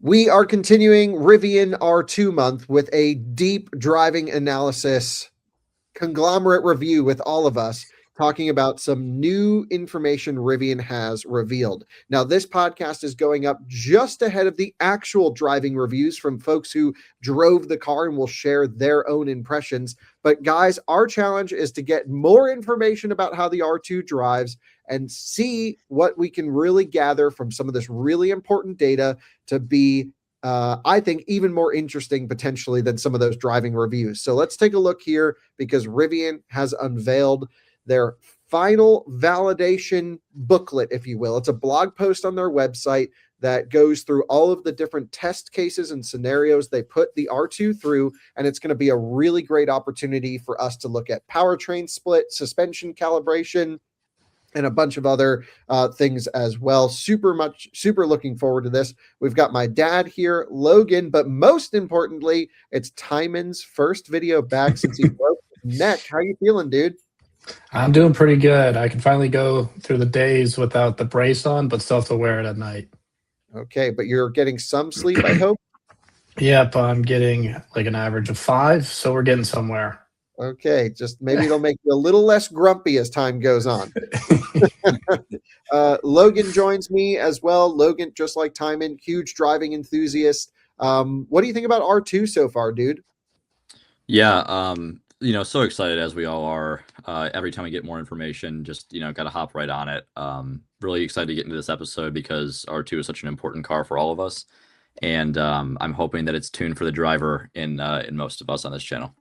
We are continuing Rivian R2 month with a deep driving analysis conglomerate review with all of us talking about some new information Rivian has revealed. Now, this podcast is going up just ahead of the actual driving reviews from folks who drove the car and will share their own impressions. But guys, our challenge is to get more information about how the R2 drives and see what we can really gather from some of this really important data to be I think even more interesting potentially than some of those driving reviews. So let's take a look here because Rivian has unveiled their final validation booklet, if you will. It's a blog post on their website that goes through all of the different test cases and scenarios they put the R2 through, and it's going to be a really great opportunity for us to look at powertrain split, suspension calibration, and a bunch of other things as well. Super looking forward to this. We've got my dad here, Logan, but most importantly, it's Tijmen's first video back since he broke his neck. How you feeling, dude? I'm doing pretty good. I can finally go through the days without the brace on, but still have to wear it at night. Okay, but you're getting some sleep, I hope? Yep, I'm getting like an average of 5, so we're getting somewhere. Okay, just maybe it'll make you a little less grumpy as time goes on. Logan joins me as well. Logan, just like Tijmen, huge driving enthusiast. What do you think about R2 so far, dude? Yeah, so excited as we all are. Every time we get more information, just, got to hop right on it. Really excited to get into this episode because R2 is such an important car for all of us. And I'm hoping that it's tuned for the driver in most of us on this channel.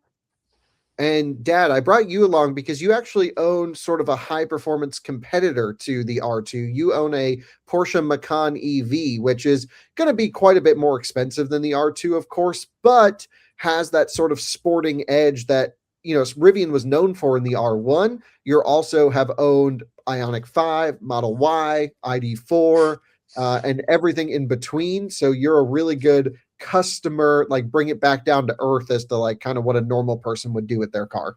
And Dad, I brought you along because you actually own sort of a high performance competitor to the R2. You own a Porsche Macan EV, which is going to be quite a bit more expensive than the R2, of course, but has that sort of sporting edge that, Rivian was known for in the R1. You also have owned Ioniq 5, Model Y, ID4, and everything in between. So you're a really good customer, like bring it back down to earth as to like kind of what a normal person would do with their car.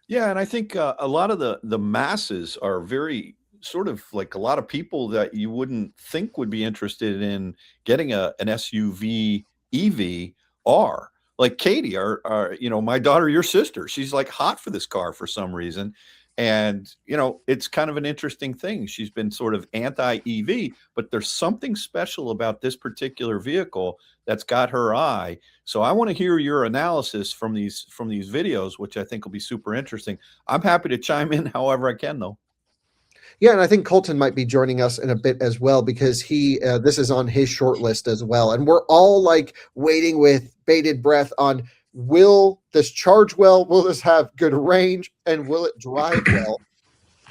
Yeah, and I think a lot of the masses are very sort of like a lot of people that you wouldn't think would be interested in getting an SUV EV are. Like Katie, my daughter, your sister, she's like hot for this car for some reason. And, it's kind of an interesting thing. She's been sort of anti-EV, but there's something special about this particular vehicle that's got her eye. So I want to hear your analysis from these videos, which I think will be super interesting. I'm happy to chime in however I can, though. Yeah, and I think Coleton might be joining us in a bit as well because this is on his short list as well. And we're all like waiting with bated breath on, will this charge well? Will this have good range? And will it drive well?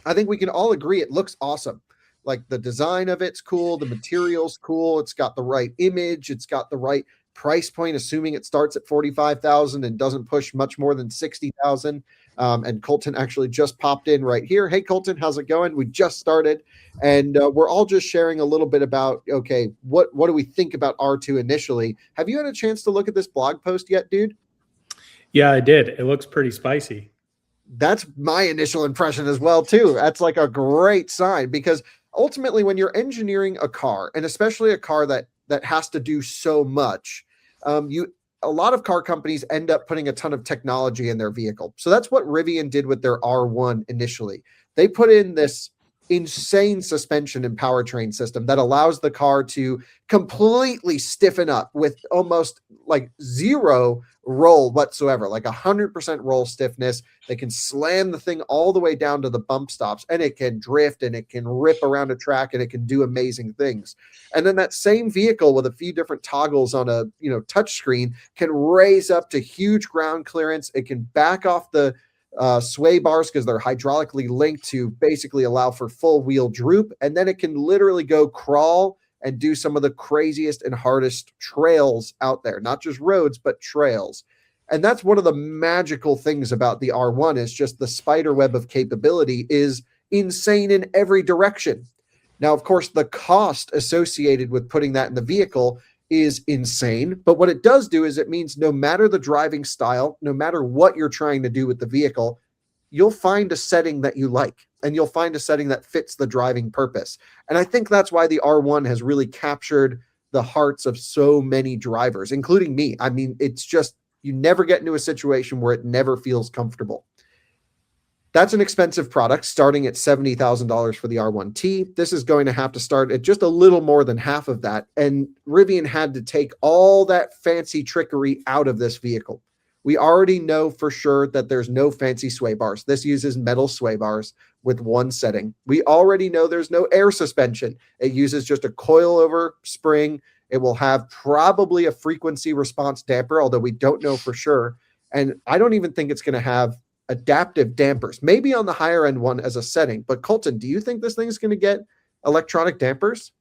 I think we can all agree it looks awesome. Like the design of it's cool. The material's cool. It's got the right image. It's got the right price point, assuming it starts at $45,000 and doesn't push much more than $60,000. And Coleton actually just popped in right here. Hey, Coleton, how's it going? We just started. And we're all just sharing a little bit about, okay, what do we think about R2 initially? Have you had a chance to look at this blog post yet, dude? Yeah, I did. It looks pretty spicy. That's my initial impression as well, too. That's like a great sign because ultimately when you're engineering a car, and especially a car that has to do so much, a lot of car companies end up putting a ton of technology in their vehicle. So that's what Rivian did with their R1 initially. They put in this insane suspension and powertrain system that allows the car to completely stiffen up with almost like zero roll whatsoever, like 100% roll stiffness. They can slam the thing all the way down to the bump stops, and it can drift and it can rip around a track and it can do amazing things. And then that same vehicle with a few different toggles on a touch screen can raise up to huge ground clearance. It can back off the sway bars because they're hydraulically linked to basically allow for full wheel droop. And then it can literally go crawl and do some of the craziest and hardest trails out there, not just roads, but trails. And that's one of the magical things about the R1 is just the spider web of capability is insane in every direction. Now, of course, the cost associated with putting that in the vehicle is insane. But what it does do is it means no matter the driving style, no matter what you're trying to do with the vehicle, you'll find a setting that you like, and you'll find a setting that fits the driving purpose. And I think that's why the R1 has really captured the hearts of so many drivers, including me. I mean, it's just, you never get into a situation where it never feels comfortable. That's an expensive product, starting at $70,000 for the R1T. This is going to have to start at just a little more than half of that. And Rivian had to take all that fancy trickery out of this vehicle. We already know for sure that there's no fancy sway bars. This uses metal sway bars with one setting. We already know there's no air suspension. It uses just a coilover spring. It will have probably a frequency response damper, although we don't know for sure. And I don't even think it's going to have adaptive dampers, maybe on the higher end one as a setting. But Coleton, do you think this thing is going to get electronic dampers?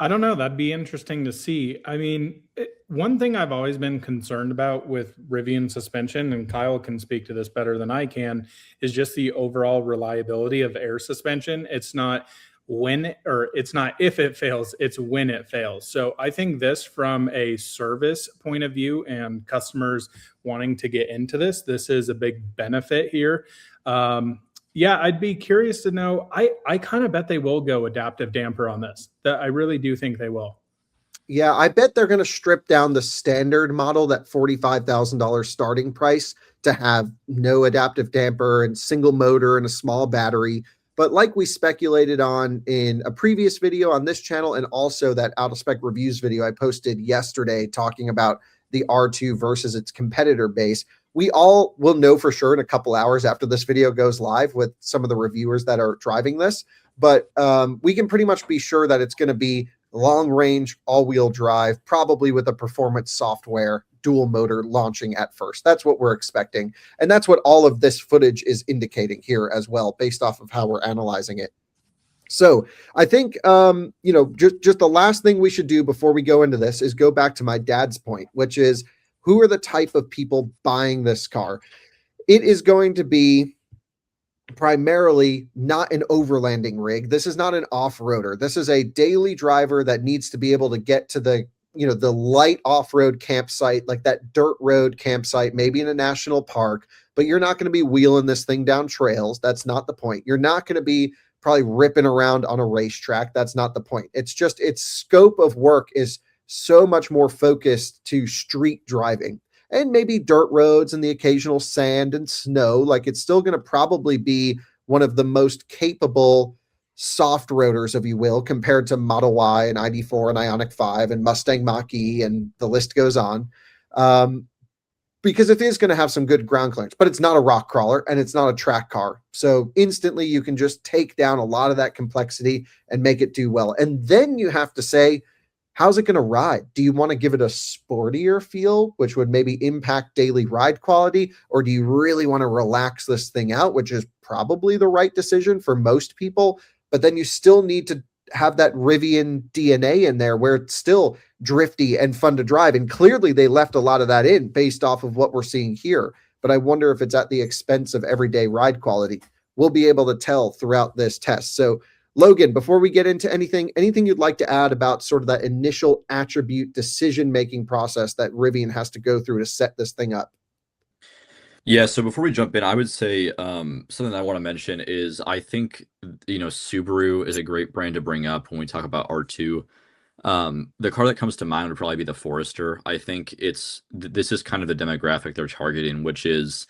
I don't know. That'd be interesting to see. I mean, one thing I've always been concerned about with Rivian suspension, and Kyle can speak to this better than I can, is just the overall reliability of air suspension. It's not it's not if it fails, it's when it fails. So I think this, from a service point of view and customers wanting to get into this is a big benefit here. Yeah, I'd be curious to know. I kind of bet they will go adaptive damper on this. I really do think they will. Yeah, I bet they're going to strip down the standard model, that $45,000 starting price, to have no adaptive damper and single motor and a small battery. But like we speculated on in a previous video on this channel, and also that out of spec reviews video I posted yesterday talking about the R2 versus its competitor base, we all will know for sure in a couple hours after this video goes live with some of the reviewers that are driving this. But we can pretty much be sure that it's going to be long range, all wheel drive, probably with a performance software dual motor launching at first. That's what we're expecting. And that's what all of this footage is indicating here as well, based off of how we're analyzing it. So I think, just the last thing we should do before we go into this is go back to my dad's point, which is, who are the type of people buying this car? It is going to be primarily not an overlanding rig. This is not an off-roader. This is a daily driver that needs to be able to get to the light off-road campsite, like that dirt road campsite, maybe in a national park, but you're not going to be wheeling this thing down trails. That's not the point. You're not going to be probably ripping around on a racetrack. That's not the point. It's just, its scope of work is so much more focused to street driving and maybe dirt roads and the occasional sand and snow. Like, it's still going to probably be one of the most capable soft rotors, if you will, compared to Model Y and ID4 and Ioniq 5 and Mustang Mach-E, and the list goes on. Because it is going to have some good ground clearance, but it's not a rock crawler and it's not a track car. So instantly you can just take down a lot of that complexity and make it do well. And then you have to say, how's it going to ride? Do you want to give it a sportier feel, which would maybe impact daily ride quality? Or do you really want to relax this thing out, which is probably the right decision for most people? But then you still need to have that Rivian DNA in there where it's still drifty and fun to drive. And clearly they left a lot of that in based off of what we're seeing here. But I wonder if it's at the expense of everyday ride quality. We'll be able to tell throughout this test. So Logan, before we get into anything you'd like to add about sort of that initial attribute decision-making process that Rivian has to go through to set this thing up? Yeah, so before we jump in, I would say something that I want to mention is, I think, Subaru is a great brand to bring up when we talk about R2. The car that comes to mind would probably be the Forester. I think this is kind of the demographic they're targeting, which is,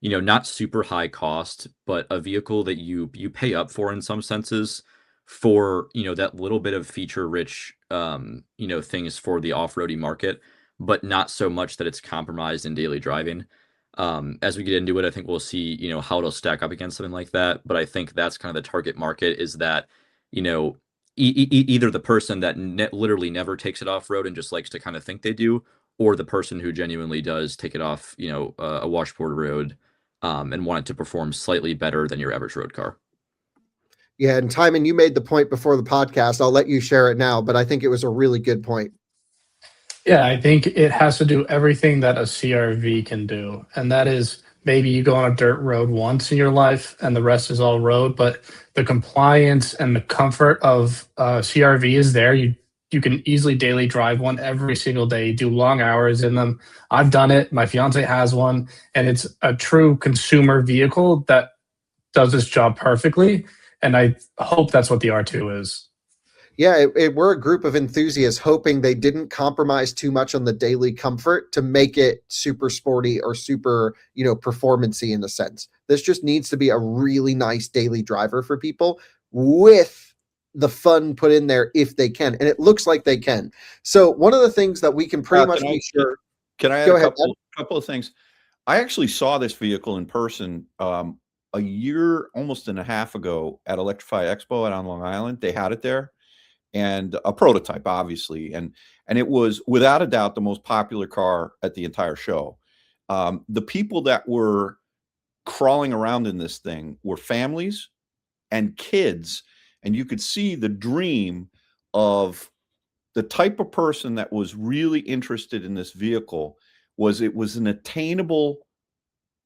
not super high cost, but a vehicle that you pay up for in some senses, for, that little bit of feature rich, things for the off-roady market, but not so much that it's compromised in daily driving. As we get into it, I think we'll see, how it'll stack up against something like that. But I think that's kind of the target market, is that, either the person that literally never takes it off road and just likes to kind of think they do, or the person who genuinely does take it off, a washboard road, and want it to perform slightly better than your average road car. Yeah, and Tijmen, you made the point before the podcast. I'll let you share it now, but I think it was a really good point. Yeah, I think it has to do everything that a CRV can do. And that is, maybe you go on a dirt road once in your life and the rest is all road, but the compliance and the comfort of CRV is there. You can easily daily drive one every single day, do long hours in them. I've done it. My fiance has one, and it's a true consumer vehicle that does this job perfectly. And I hope that's what the R2 is. Yeah, we're a group of enthusiasts hoping they didn't compromise too much on the daily comfort to make it super sporty or super, performancy in a sense. This just needs to be a really nice daily driver for people with the fun put in there if they can. And it looks like they can. So one of the things that we can pretty much be sure. Can I add Go a ahead, couple of things? I actually saw this vehicle in person a year, almost and a half ago at Electrify Expo out on Long Island. They had it there, and a prototype, obviously, and it was without a doubt the most popular car at the entire show. The people that were crawling around in this thing were families and kids, and you could see the dream of the type of person that was really interested in this vehicle. It was an attainable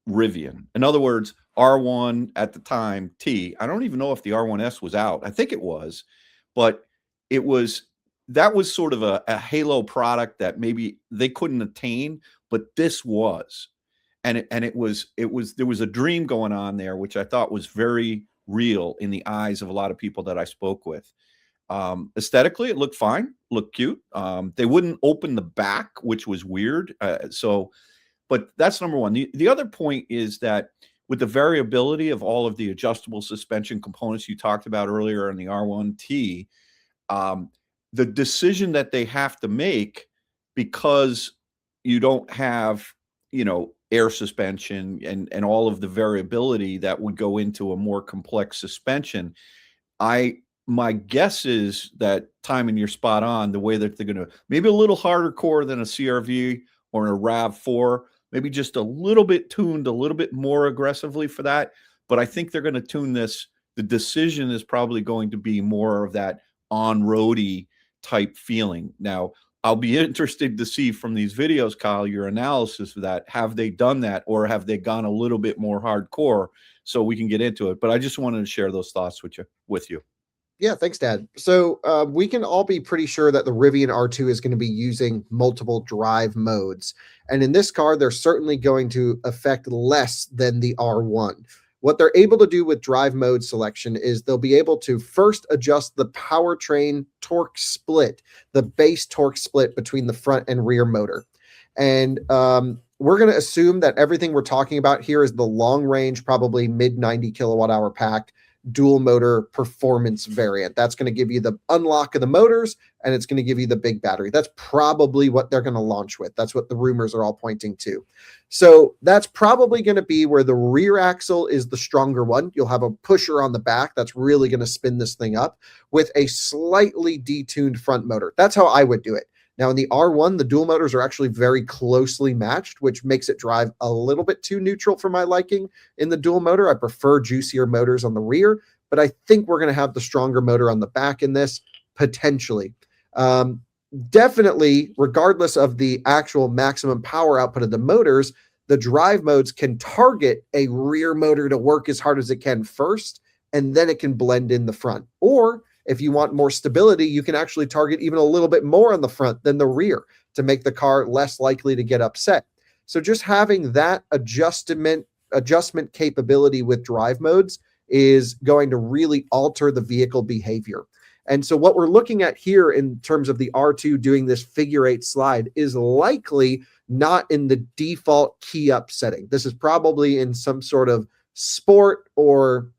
Rivian. In other words, R1 at the time, T. I don't even know if the R1S was out. I think it was, but that was sort of a halo product that maybe they couldn't attain, but this was. And there was a dream going on there, which I thought was very real in the eyes of a lot of people that I spoke with. Aesthetically, it looked fine, looked cute. They wouldn't open the back, which was weird. But that's number one. The other point is that with the variability of all of the adjustable suspension components you talked about earlier in the R1T, the decision that they have to make, because you don't have, air suspension and all of the variability that would go into a more complex suspension. My guess is that, Tijmen, you're spot on, the way that they're going to, maybe a little harder core than a CRV or a RAV4, maybe just a little bit tuned, a little bit more aggressively for that. But I think they're going to tune this. The decision is probably going to be more of that on-roady type feeling. Now, I'll be interested to see from these videos, Kyle, your analysis of that. Have they done that, or have they gone a little bit more hardcore, so we can get into it? But I just wanted to share those thoughts with you. Yeah, thanks, Dad. So we can all be pretty sure that the Rivian R2 is going to be using multiple drive modes. And in this car, they're certainly going to affect less than the R1. What they're able to do with drive mode selection is they'll be able to first adjust the powertrain torque split, the base torque split between the front and rear motor. And we're going to assume that everything we're talking about here is the long range, probably mid 90 kilowatt hour pack dual motor performance variant. That's going to give you the unlock of the motors, and it's going to give you the big battery. That's probably what they're going to launch with. That's what the rumors are all pointing to. So that's probably going to be where the rear axle is the stronger one. You'll have a pusher on the back that's really going to spin this thing up with a slightly detuned front motor. That's how I would do it. Now in the R1, the dual motors are actually very closely matched, which makes it drive a little bit too neutral for my liking in the dual motor. I prefer juicier motors on the rear, but I think we're going to have the stronger motor on the back in this, potentially. Definitely, regardless of the actual maximum power output of the motors, the drive modes can target a rear motor to work as hard as it can first, and then it can blend in the front. Or if you want more stability, you can actually target even a little bit more on the front than the rear to make the car less likely to get upset. So just having that adjustment capability with drive modes is going to really alter the vehicle behavior. And so what we're looking at here in terms of the R2 doing this figure 8 slide is likely not in the default key up setting. This is probably in some sort of sport or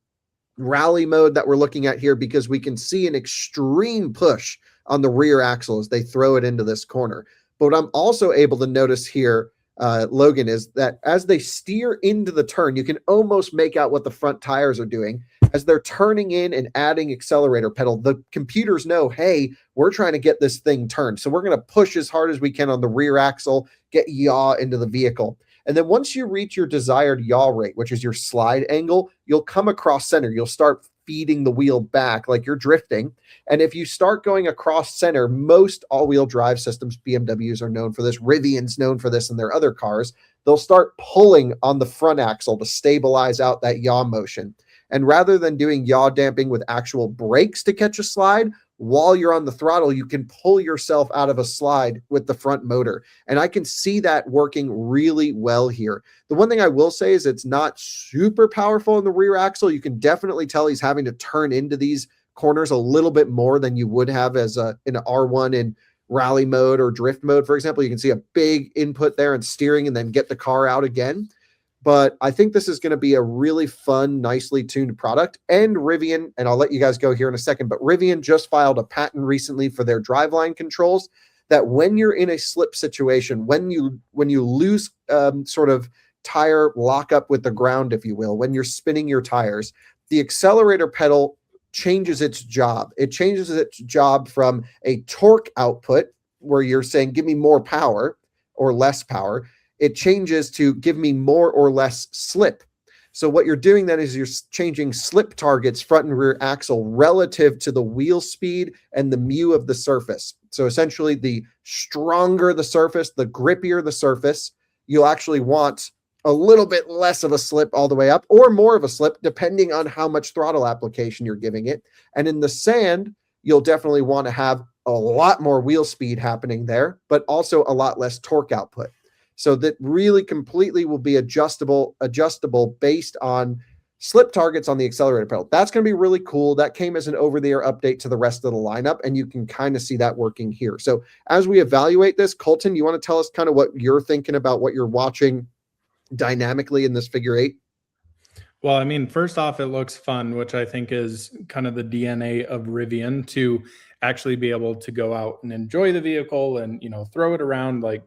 rally mode that we're looking at here, because we can see an extreme push on the rear axle as they throw it into this corner. But what I'm also able to notice here, Logan, is that as they steer into the turn, you can almost make out what the front tires are doing. As they're turning in and adding accelerator pedal, the computers know, hey, we're trying to get this thing turned. So we're going to push as hard as we can on the rear axle, get yaw into the vehicle. And then once you reach your desired yaw rate, which is your slide angle, you'll come across center. You'll start feeding the wheel back like you're drifting. And if you start going across center, most all-wheel drive systems, BMWs are known for this, Rivian's known for this in their other cars, they'll start pulling on the front axle to stabilize out that yaw motion. And rather than doing yaw damping with actual brakes to catch a slide, while you're on the throttle, you can pull yourself out of a slide with the front motor. And I can see that working really well here. The one thing I will say is it's not super powerful in the rear axle. You can definitely tell he's having to turn into these corners a little bit more than you would have as in an R1 in rally mode or drift mode, for example. You can see a big input there and steering and then get the car out again. But I think this is going to be a really fun, nicely tuned product. And Rivian, and I'll let you guys go here in a second, but Rivian just filed a patent recently for their driveline controls that when you're in a slip situation, when you lose sort of tire lockup with the ground, if you will, when you're spinning your tires, the accelerator pedal changes its job. It changes its job from a torque output where you're saying, give me more power or less power. It changes to give me more or less slip. So what you're doing then is you're changing slip targets front and rear axle relative to the wheel speed and the mu of the surface. So essentially, the stronger the surface, the grippier the surface, you'll actually want a little bit less of a slip all the way up or more of a slip, depending on how much throttle application you're giving it. And in the sand, you'll definitely want to have a lot more wheel speed happening there, but also a lot less torque output. So that really completely will be adjustable based on slip targets on the accelerator pedal. That's going to be really cool. That came as an over-the-air update to the rest of the lineup, and you can kind of see that working here. So as we evaluate this, Coleton, you want to tell us kind of what you're thinking about what you're watching dynamically in this figure 8? Well, I mean, first off, it looks fun, which I think is kind of the DNA of Rivian, to actually be able to go out and enjoy the vehicle and, throw it around. Like,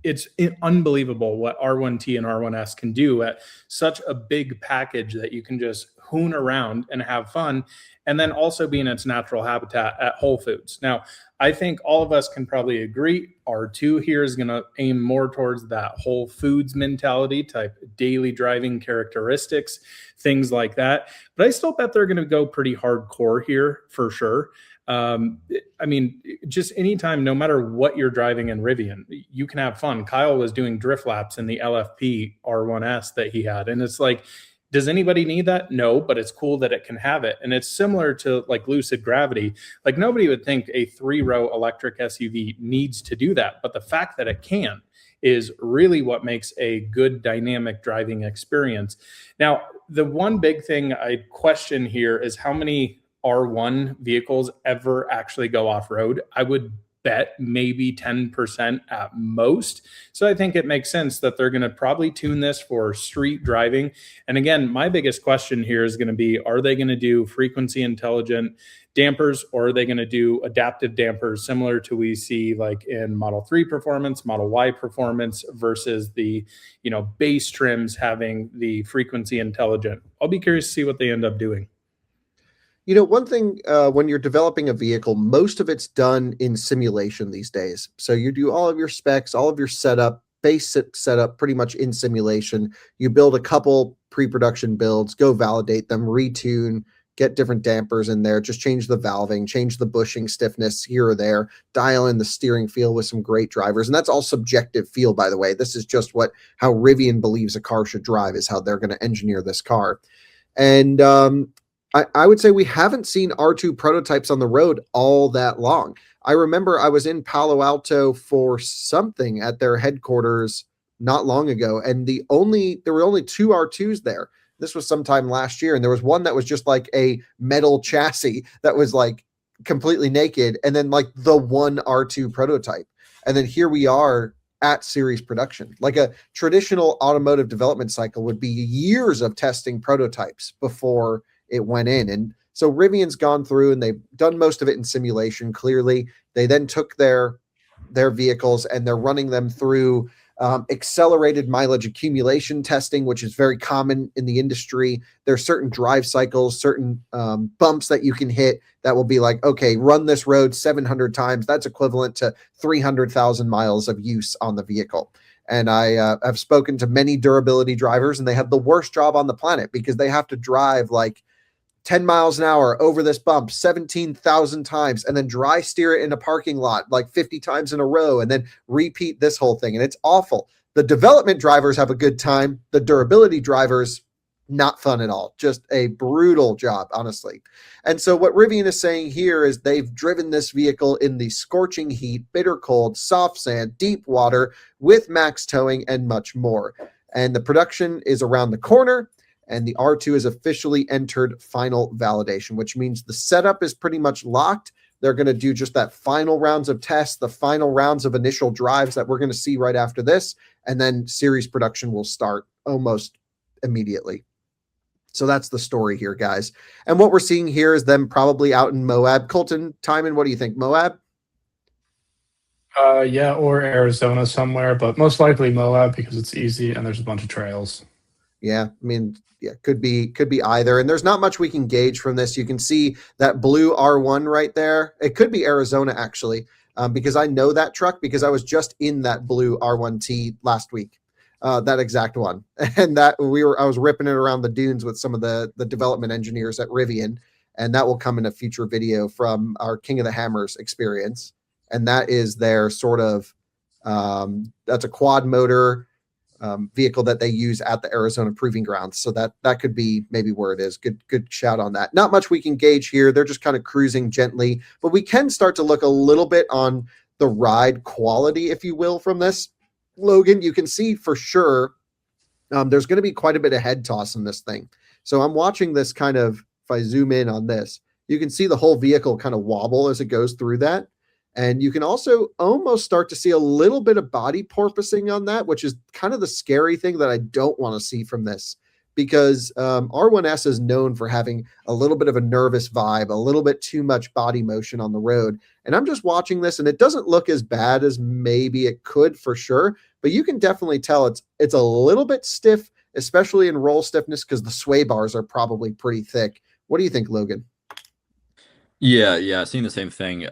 it's unbelievable what R1T and R1S can do at such a big package that you can just hoon around and have fun, and then also be in its natural habitat at Whole Foods. Now, I think all of us can probably agree R2 here is going to aim more towards that Whole Foods mentality type, daily driving characteristics, things like that. But I still bet they're going to go pretty hardcore here for sure. I mean, just anytime, no matter what you're driving in Rivian, you can have fun. Kyle was doing drift laps in the LFP R1S that he had. And it's like, does anybody need that? No, but it's cool that it can have it. And it's similar to like Lucid Gravity. Like, nobody would think a 3-row electric SUV needs to do that. But the fact that it can is really what makes a good dynamic driving experience. Now, the one big thing I question here is how many R1 vehicles ever actually go off-road. I would bet maybe 10% at most. So I think it makes sense that they're going to probably tune this for street driving. And again, my biggest question here is going to be, are they going to do frequency intelligent dampers, or are they going to do adaptive dampers similar to we see like in Model 3 performance, Model Y performance, versus the, base trims having the frequency intelligent? I'll be curious to see what they end up doing. One thing, when you're developing a vehicle, most of it's done in simulation these days. So you do all of your specs, all of your setup, basic setup pretty much in simulation. You build a couple pre-production builds, go validate them, retune, get different dampers in there, just change the valving, change the bushing stiffness here or there, dial in the steering feel with some great drivers. And that's all subjective feel, by the way. This is just how Rivian believes a car should drive, is how they're going to engineer this car. And I would say we haven't seen R2 prototypes on the road all that long. I remember I was in Palo Alto for something at their headquarters not long ago, and there were only 2 R2s there. This was sometime last year, and there was one that was just like a metal chassis that was like completely naked, and then like the one R2 prototype. And then here we are at series production. Like a traditional automotive development cycle would be years of testing prototypes before it went in. And so Rivian's gone through and they've done most of it in simulation. Clearly, they then took their vehicles and they're running them through accelerated mileage accumulation testing, which is very common in the industry. There's certain drive cycles, certain bumps that you can hit that will be like, okay, run this road 700 times. That's equivalent to 300,000 miles of use on the vehicle. And I have spoken to many durability drivers, and they have the worst job on the planet because they have to drive like 10 miles an hour over this bump 17,000 times and then dry steer it in a parking lot like 50 times in a row and then repeat this whole thing. And it's awful. The development drivers have a good time. The durability drivers, not fun at all. Just a brutal job, honestly. And so what Rivian is saying here is they've driven this vehicle in the scorching heat, bitter cold, soft sand, deep water with max towing and much more. And the production is around the corner. and the R2 has officially entered final validation, which means the setup is pretty much locked. They're going to do just that final rounds of tests, the final rounds of initial drives that we're going to see right after this, and then series production will start almost immediately. So that's the story here, guys. And what we're seeing here is them probably out in Moab. Coleton, Tijmen, what do you think? Moab? Yeah, or Arizona somewhere, but most likely Moab because it's easy and there's a bunch of trails. Yeah, I mean, yeah, could be either. And there's not much we can gauge from this. You can see that blue R1 right there. It could be Arizona actually, because I know that truck because I was just in that blue R1T last week. That exact one, and I was ripping it around the dunes with some of the development engineers at Rivian, and that will come in a future video from our King of the Hammers experience. And that is their sort of that's a quad motor vehicle that they use at the Arizona Proving Grounds. So that could be maybe where it is. Good shout on that. Not much we can gauge here. They're just kind of cruising gently, but we can start to look a little bit on the ride quality, if you will, from this. Logan, you can see for sure there's going to be quite a bit of head toss in this thing. So I'm watching this kind of, if I zoom in on this, you can see the whole vehicle kind of wobble as it goes through that. And you can also almost start to see a little bit of body porpoising on that, which is kind of the scary thing that I don't want to see from this, because R1S is known for having a little bit of a nervous vibe, a little bit too much body motion on the road. And I'm just watching this, and it doesn't look as bad as maybe it could for sure, but you can definitely tell it's a little bit stiff, especially in roll stiffness, because the sway bars are probably pretty thick. What do you think, Logan? Yeah, seeing the same thing.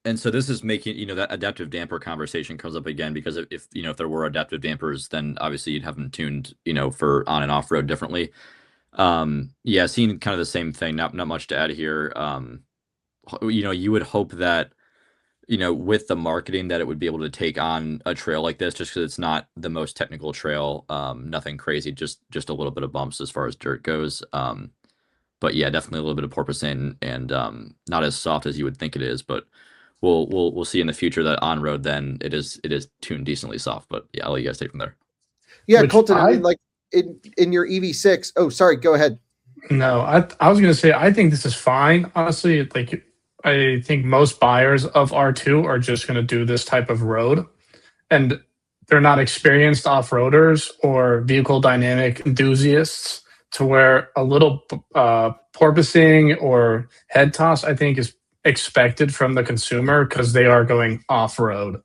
And so this is making, that adaptive damper conversation comes up again, because if there were adaptive dampers, then obviously you'd have them tuned, for on and off road differently. Yeah, seeing kind of the same thing, not much to add here. You would hope that, with the marketing, that it would be able to take on a trail like this, just because it's not the most technical trail, nothing crazy, just a little bit of bumps as far as dirt goes. But yeah, definitely a little bit of porpoising, and not as soft as you would think it is, but we'll see in the future that on road then it is tuned decently soft. But yeah, I'll let you guys take from there. Yeah, Coleton, I mean, like in your EV6. Oh, sorry, go ahead. No, I was gonna say I think this is fine. Honestly, like I think most buyers of R2 are just gonna do this type of road, and they're not experienced off-roaders or vehicle dynamic enthusiasts, to where a little porpoising or head toss, I think, is expected from the consumer because they are going off-road.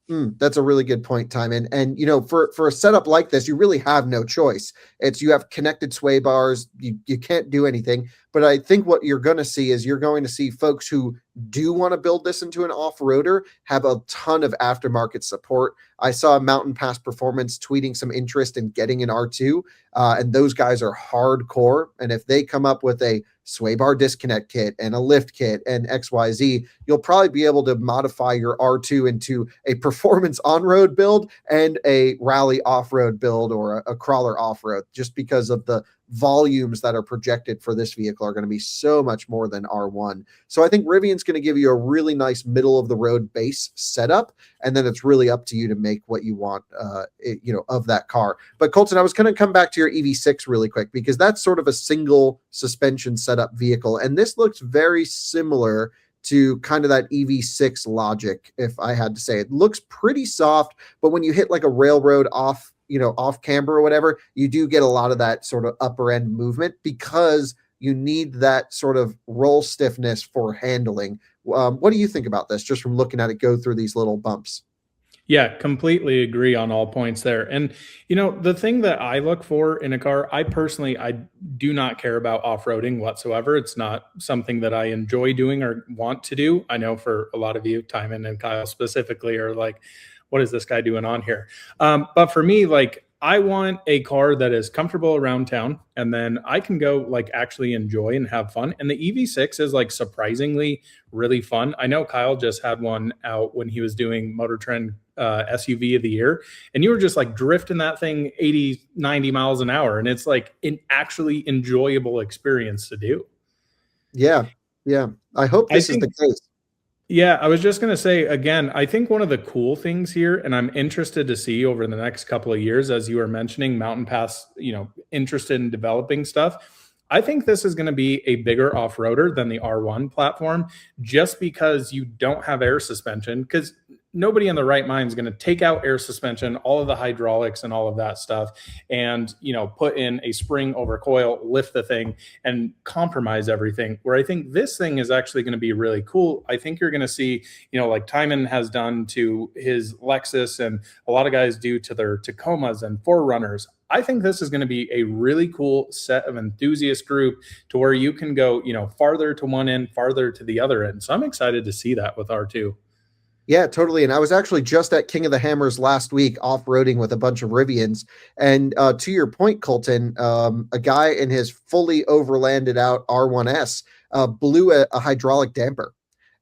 That's a really good point, Tijmen. And for a setup like this, you really have no choice. You have connected sway bars. You can't do anything. But I think what you're going to see is you're going to see folks who do want to build this into an off-roader have a ton of aftermarket support. I saw Mountain Pass Performance tweeting some interest in getting an R2, and those guys are hardcore. And if they come up with a sway bar disconnect kit and a lift kit and XYZ, you'll probably be able to modify your R2 into a performance on-road build and a rally off-road build, or a crawler off-road, just because of the volumes that are projected for this vehicle are going to be so much more than R1. So I think Rivian's going to give you a really nice middle of the road base setup, and then it's really up to you to make what you want of that car. But Coleton, I was going to come back to your EV6 really quick, because that's sort of a single suspension setup vehicle, and this looks very similar to kind of that EV6 logic. If I had to say, it looks pretty soft, but when you hit like a railroad off camber or whatever, you do get a lot of that sort of upper end movement, because you need that sort of roll stiffness for handling. What do you think about this, just from looking at it go through these little bumps? Yeah, completely agree on all points there. And, the thing that I look for in a car, I do not care about off-roading whatsoever. It's not something that I enjoy doing or want to do. I know for a lot of you, Tijmen and Kyle specifically, are like, what is this guy doing on here? But for me, like, I want a car that is comfortable around town, and then I can go like actually enjoy and have fun. And the EV6 is like surprisingly really fun. I know Kyle just had one out when he was doing Motor Trend SUV of the year, and you were just like drifting that thing 80, 90 miles an hour. And it's like an actually enjoyable experience to do. Yeah. I hope this is the case. Yeah, I was just going to say again, I think one of the cool things here, and I'm interested to see over the next couple of years, as you were mentioning, Mountain Pass, interested in developing stuff. I think this is going to be a bigger off-roader than the R1 platform just because you don't have air suspension. Because nobody in the right mind is going to take out air suspension, all of the hydraulics and all of that stuff, and put in a spring over coil, lift the thing, and compromise everything. Where I think this thing is actually going to be really cool. I think you're going to see, like Tijmen has done to his Lexus, and a lot of guys do to their Tacomas and Forerunners. I think this is going to be a really cool set of enthusiast group to where you can go, farther to one end, farther to the other end. So I'm excited to see that with R2. Yeah, totally. And I was actually just at King of the Hammers last week off-roading with a bunch of Rivians. And to your point, Coleton, a guy in his fully overlanded out R1S blew a hydraulic damper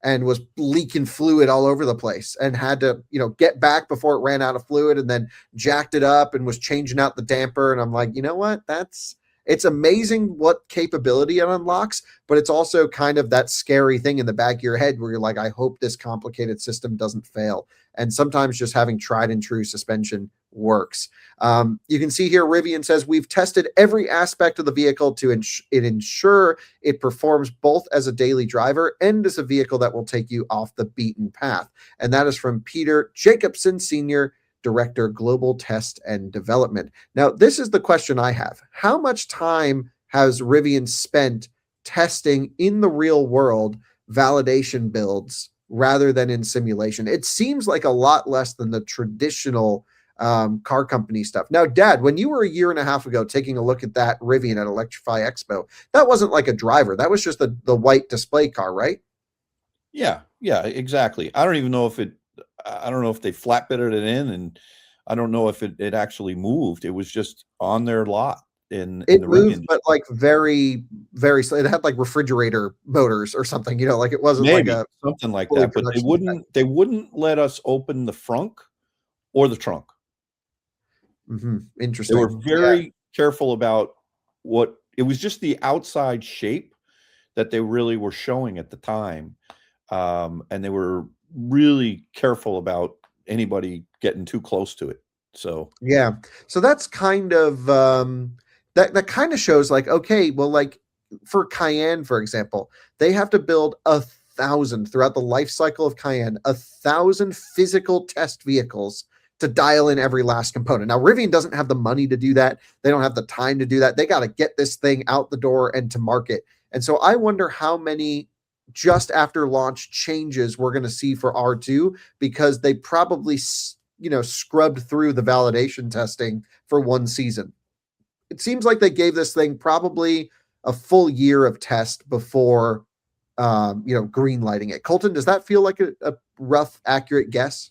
and was leaking fluid all over the place and had to, get back before it ran out of fluid, and then jacked it up and was changing out the damper. And I'm like, you know what? It's amazing what capability it unlocks, but it's also kind of that scary thing in the back of your head where you're like, I hope this complicated system doesn't fail. And sometimes just having tried and true suspension works. You can see here, Rivian says, we've tested every aspect of the vehicle to ensure it performs both as a daily driver and as a vehicle that will take you off the beaten path. And that is from Peter Jacobson, Sr., Director, Global Test and Development. Now, this is the question I have. How much time has Rivian spent testing in the real world validation builds rather than in simulation? It seems like a lot less than the traditional car company stuff. Now, Dad, when you were a year and a half ago taking a look at that Rivian at Electrify Expo, that wasn't like a driver. That was just the white display car, right? Yeah, exactly. I don't know if they flatbedded it in, and I don't know if it actually moved. It was just on their lot in It the moved, Rivian. but like very, very slow. It had like refrigerator motors or something, like it wasn't Maybe like a something like fully that, but they wouldn't let us open the frunk or the trunk. Interesting. They were very careful about it was just the outside shape that they really were showing at the time. And they were really careful about anybody getting too close to it. So so that's kind of that kind of shows like, okay, well, like for Cayenne, for example, they have to build 1,000 throughout the life cycle of Cayenne, 1,000 physical test vehicles to dial in every last component. Now, Rivian doesn't have the money to do that. They don't have the time to do that. They got to get this thing out the door and to market. And so I wonder how many just after launch changes we're going to see for R2, because they probably, scrubbed through the validation testing for one season. It seems like they gave this thing probably a full year of test before, green lighting it. Coleton, does that feel like a rough, accurate guess?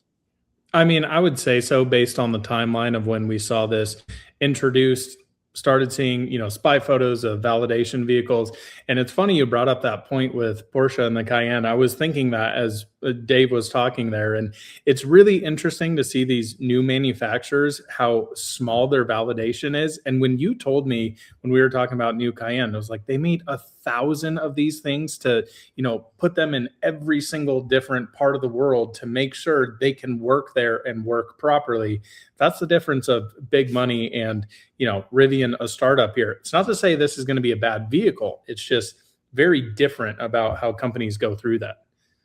I mean, I would say so based on the timeline of when we saw this introduced, started seeing, spy photos of validation vehicles. And it's funny you brought up that point with Porsche and the Cayenne. I was thinking that as Dave was talking there, and it's really interesting to see these new manufacturers, how small their validation is. And when you told me when we were talking about new Cayenne, I was like, they made 1,000 of these things to, put them in every single different part of the world to make sure they can work there and work properly. That's the difference of big money and, Rivian, a startup here. It's not to say this is going to be a bad vehicle. It's just very different about how companies go through that.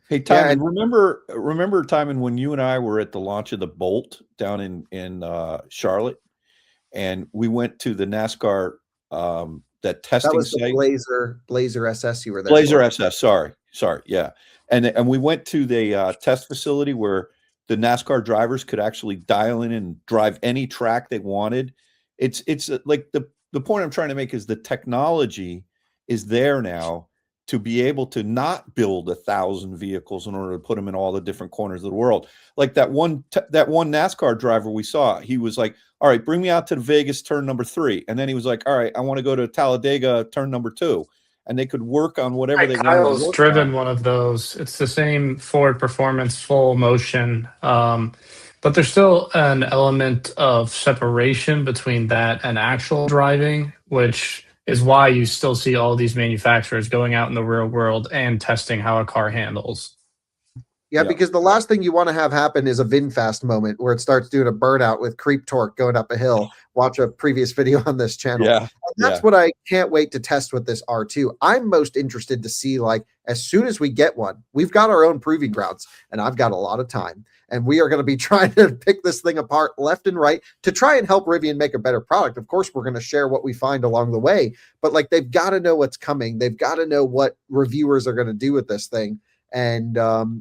Hey, Tijmen, remember, Tijmen, when you and I were at the launch of the Bolt down in Charlotte, and we went to the NASCAR that testing that was site. The Blazer SS you were there. Blazer SS, sorry, yeah, and we went to the test facility where the NASCAR drivers could actually dial in and drive any track they wanted. It's like the point I'm trying to make is the technology is there now to be able to not build 1,000 vehicles in order to put them in all the different corners of the world. Like that one NASCAR driver we saw, he was like, all right, bring me out to Vegas turn number 3. And then he was like, all right, I want to go to Talladega turn number 2. And they could work on whatever they wanted. Kyle's driven one of those. It's the same Ford Performance full motion. But there's still an element of separation between that and actual driving, which is why you still see all these manufacturers going out in the real world and testing how a car handles. Yeah, Yeah. because the last thing you want to have happen is a VinFast moment where it starts doing a burnout with creep torque going up a hill. Watch a previous video on this channel. Yeah. And that's Yeah. what I can't wait to test with this R2. I'm most interested to see, like, as soon as we get one, we've got our own proving grounds, and I've got a lot of time. And we are going to be trying to pick this thing apart left and right to try and help Rivian make a better product. Of course, we're going to share what we find along the way, but like they've got to know what's coming. They've got to know what reviewers are going to do with this thing. And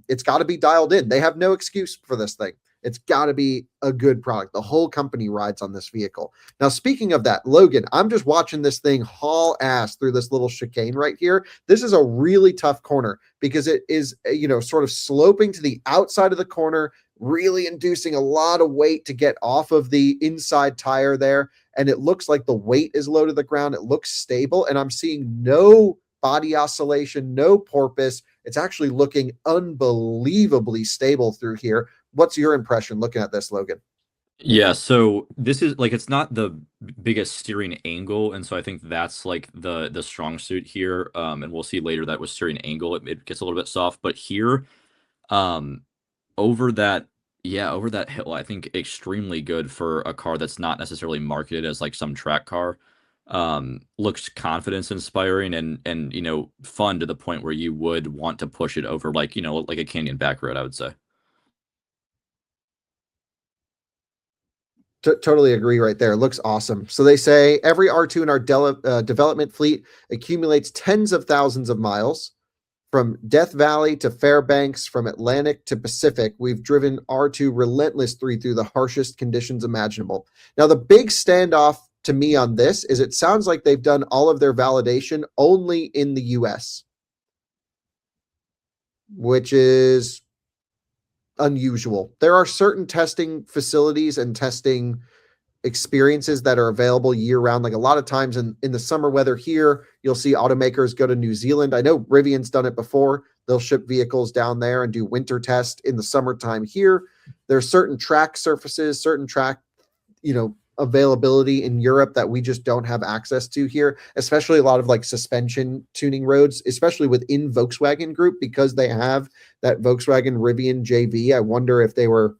it's got to be dialed in. They have no excuse for this thing. It's got to be a good product. The whole company rides on this vehicle. Now, speaking of that, Logan, I'm just watching this thing haul ass through this little chicane right here. This is a really tough corner because it is, sort of sloping to the outside of the corner, really inducing a lot of weight to get off of the inside tire there. And it looks like the weight is low to the ground. It looks stable. And I'm seeing no body oscillation, no porpoise. It's actually looking unbelievably stable through here. What's your impression looking at this, Logan? Yeah, so this is like it's not the biggest steering angle, and so I think that's like the strong suit here. And we'll see later that with steering angle it gets a little bit soft, but here, um, over that over that hill, I think extremely good for a car that's not necessarily marketed as like some track car. Looks confidence inspiring and fun to the point where you would want to push it over like like a canyon back road, I would say. Totally agree right there. It looks awesome. So they say every R2 in our development fleet accumulates tens of thousands of miles. From Death Valley to Fairbanks, from Atlantic to Pacific, we've driven R2 relentlessly through the harshest conditions imaginable. Now, the big standoff to me on this is it sounds like they've done all of their validation only in the US, which is unusual. There are certain testing facilities and testing experiences that are available year round. Like a lot of times in the summer weather here, you'll see automakers go to New Zealand. I know Rivian's done it before. They'll ship vehicles down there and do winter test in the summertime here. There's certain track surfaces, certain track, availability in Europe that we just don't have access to here, especially a lot of like suspension tuning roads, especially within Volkswagen Group, because they have that Volkswagen Rivian JV. I wonder if they were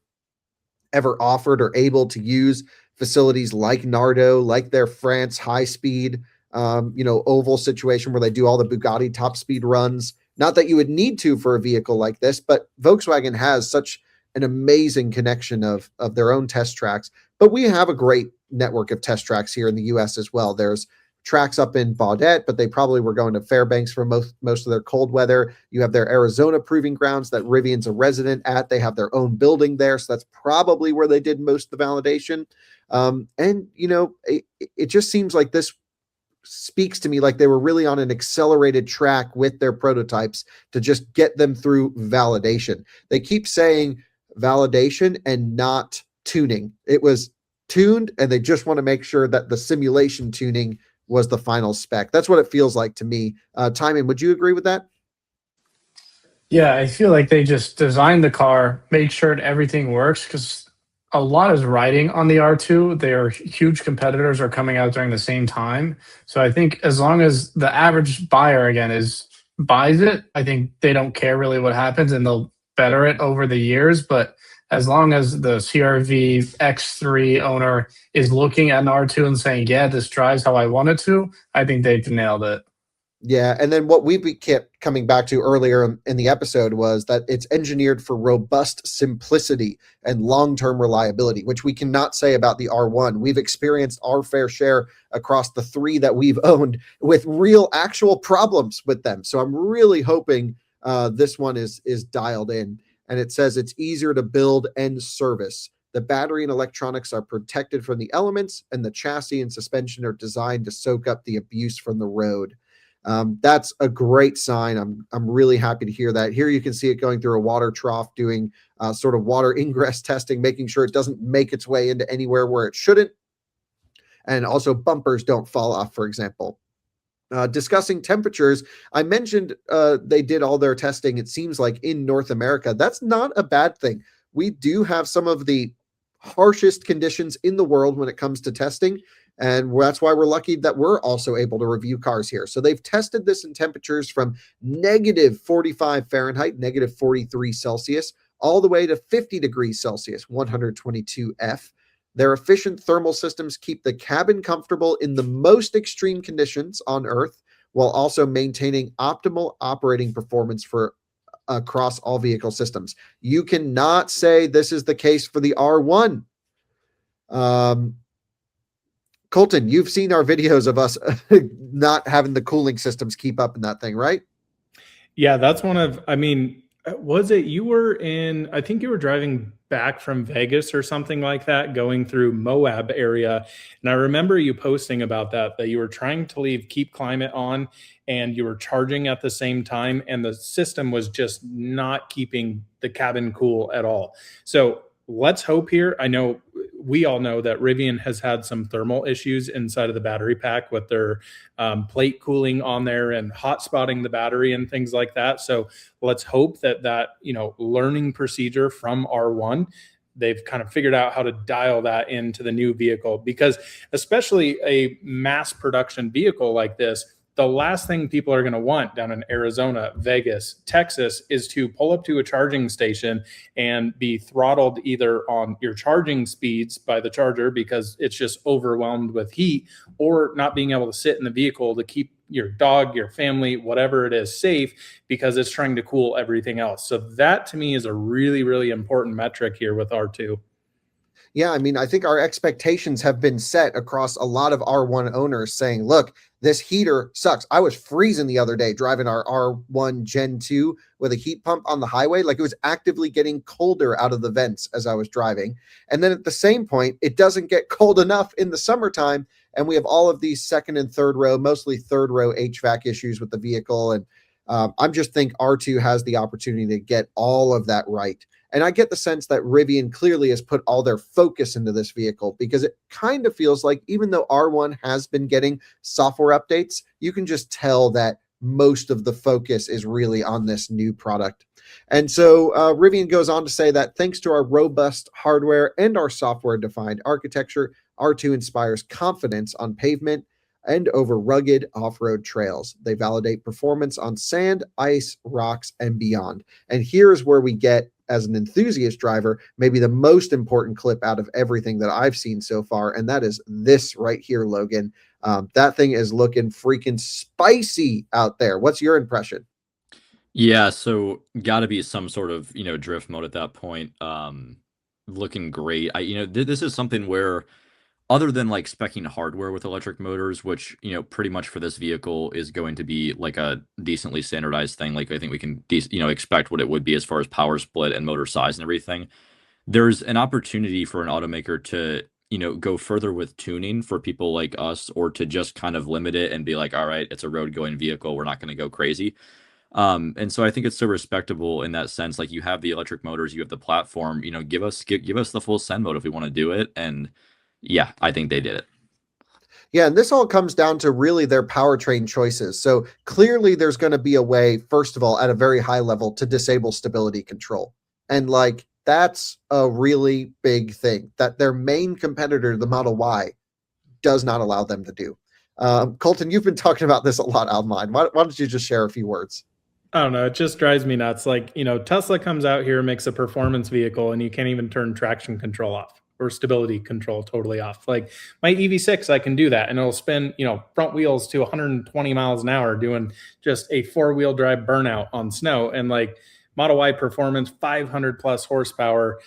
ever offered or able to use facilities like Nardo, like their France high speed, oval situation where they do all the Bugatti top speed runs. Not that you would need to for a vehicle like this, but Volkswagen has such an amazing connection of their own test tracks. But we have a great network of test tracks here in the US as well. There's tracks up in Baudette, but they probably were going to Fairbanks for most of their cold weather. You have their Arizona proving grounds that Rivian's a resident at. They have their own building there, so that's probably where they did most of the validation. It just seems like this speaks to me like they were really on an accelerated track with their prototypes to just get them through validation. They keep saying validation and not tuning. It was tuned, and they just want to make sure that the simulation tuning was the final spec. That's what it feels like to me. Tijmen, would you agree with that? Yeah, I feel like they just designed the car, made sure that everything works, because a lot is riding on the R2. Their huge competitors are coming out during the same time. So I think as long as the average buyer, again, buys it, I think they don't care really what happens, and they'll better it over the years. But as long as the CRV X3 owner is looking at an R2 and saying, yeah, this drives how I want it to, I think they've nailed it. Yeah, and then what we kept coming back to earlier in the episode was that it's engineered for robust simplicity and long-term reliability, which we cannot say about the R1. We've experienced our fair share across the three that we've owned with real actual problems with them. So I'm really hoping this one is dialed in. And it says it's easier to build and service. The battery and electronics are protected from the elements, and the chassis and suspension are designed to soak up the abuse from the road. That's a great sign. I'm really happy to hear that. Here you can see it going through a water trough, doing sort of water ingress testing, making sure it doesn't make its way into anywhere where it shouldn't. And also bumpers don't fall off, for example. Discussing temperatures, I mentioned they did all their testing, it seems like, in North America. That's not a bad thing. We do have some of the harshest conditions in the world when it comes to testing. And that's why we're lucky that we're also able to review cars here. So they've tested this in temperatures from negative 45 Fahrenheit, negative 43 Celsius, all the way to 50 degrees Celsius, 122 F. Their efficient thermal systems keep the cabin comfortable in the most extreme conditions on Earth, while also maintaining optimal operating performance for across all vehicle systems. You cannot say this is the case for the R1. Coleton, you've seen our videos of us not having the cooling systems keep up in that thing, right? Yeah, that's one of, I mean, was it you were in, I think you were driving back from Vegas or something like that, going through Moab area. And I remember you posting about that you were trying to leave Keep Climate on and you were charging at the same time. And the system was just not keeping the cabin cool at all. So let's hope here. I know we all know that Rivian has had some thermal issues inside of the battery pack with their plate cooling on there and hot spotting the battery and things like that. So let's hope that learning procedure from R1, they've kind of figured out how to dial that into the new vehicle, because especially a mass production vehicle like this, the last thing people are going to want down in Arizona, Vegas, Texas is to pull up to a charging station and be throttled either on your charging speeds by the charger because it's just overwhelmed with heat, or not being able to sit in the vehicle to keep your dog, your family, whatever it is, safe because it's trying to cool everything else. So that to me is a really, really important metric here with R2. Yeah, I mean, I think our expectations have been set across a lot of R1 owners saying, look, this heater sucks. I was freezing the other day driving our R1 Gen 2 with a heat pump on the highway. Like, it was actively getting colder out of the vents as I was driving. And then at the same point, it doesn't get cold enough in the summertime. And we have all of these second and third row, mostly third row HVAC issues with the vehicle. And I just think R2 has the opportunity to get all of that right. And I get the sense that Rivian clearly has put all their focus into this vehicle, because it kind of feels like even though R1 has been getting software updates, you can just tell that most of the focus is really on this new product. And so Rivian goes on to say that thanks to our robust hardware and our software-defined architecture, R2 inspires confidence on pavement and over rugged off-road trails. They validate performance on sand, ice, rocks, and beyond. And here's where we get, as an enthusiast driver, maybe the most important clip out of everything that I've seen so far, and that is this right here, Logan. That thing is looking freaking spicy out there. What's your impression? Yeah, so got to be some sort of, drift mode at that point. Looking great. This is something where, other than like speccing hardware with electric motors, which, pretty much for this vehicle is going to be like a decently standardized thing. Like, I think we can, expect what it would be as far as power split and motor size and everything. There's an opportunity for an automaker to, go further with tuning for people like us, or to just kind of limit it and be like, all right, it's a road going vehicle, we're not going to go crazy. And so I think it's so respectable in that sense. Like, you have the electric motors, you have the platform, give us the full send mode if we want to do it. And yeah, I think they did it. Yeah, and this all comes down to really their powertrain choices. So clearly there's going to be a way, first of all, at a very high level, to disable stability control. And like, that's a really big thing that their main competitor, the Model Y, does not allow them to do. Coleton, you've been talking about this a lot online. Why don't you just share a few words? I don't know. It just drives me nuts. Like, Tesla comes out here, makes a performance vehicle, and you can't even turn traction control off or stability control totally off. Like, my EV6, I can do that, and it'll spin, front wheels to 120 miles an hour doing just a 4-wheel drive burnout on snow. And like, Model Y performance, 500 plus horsepower,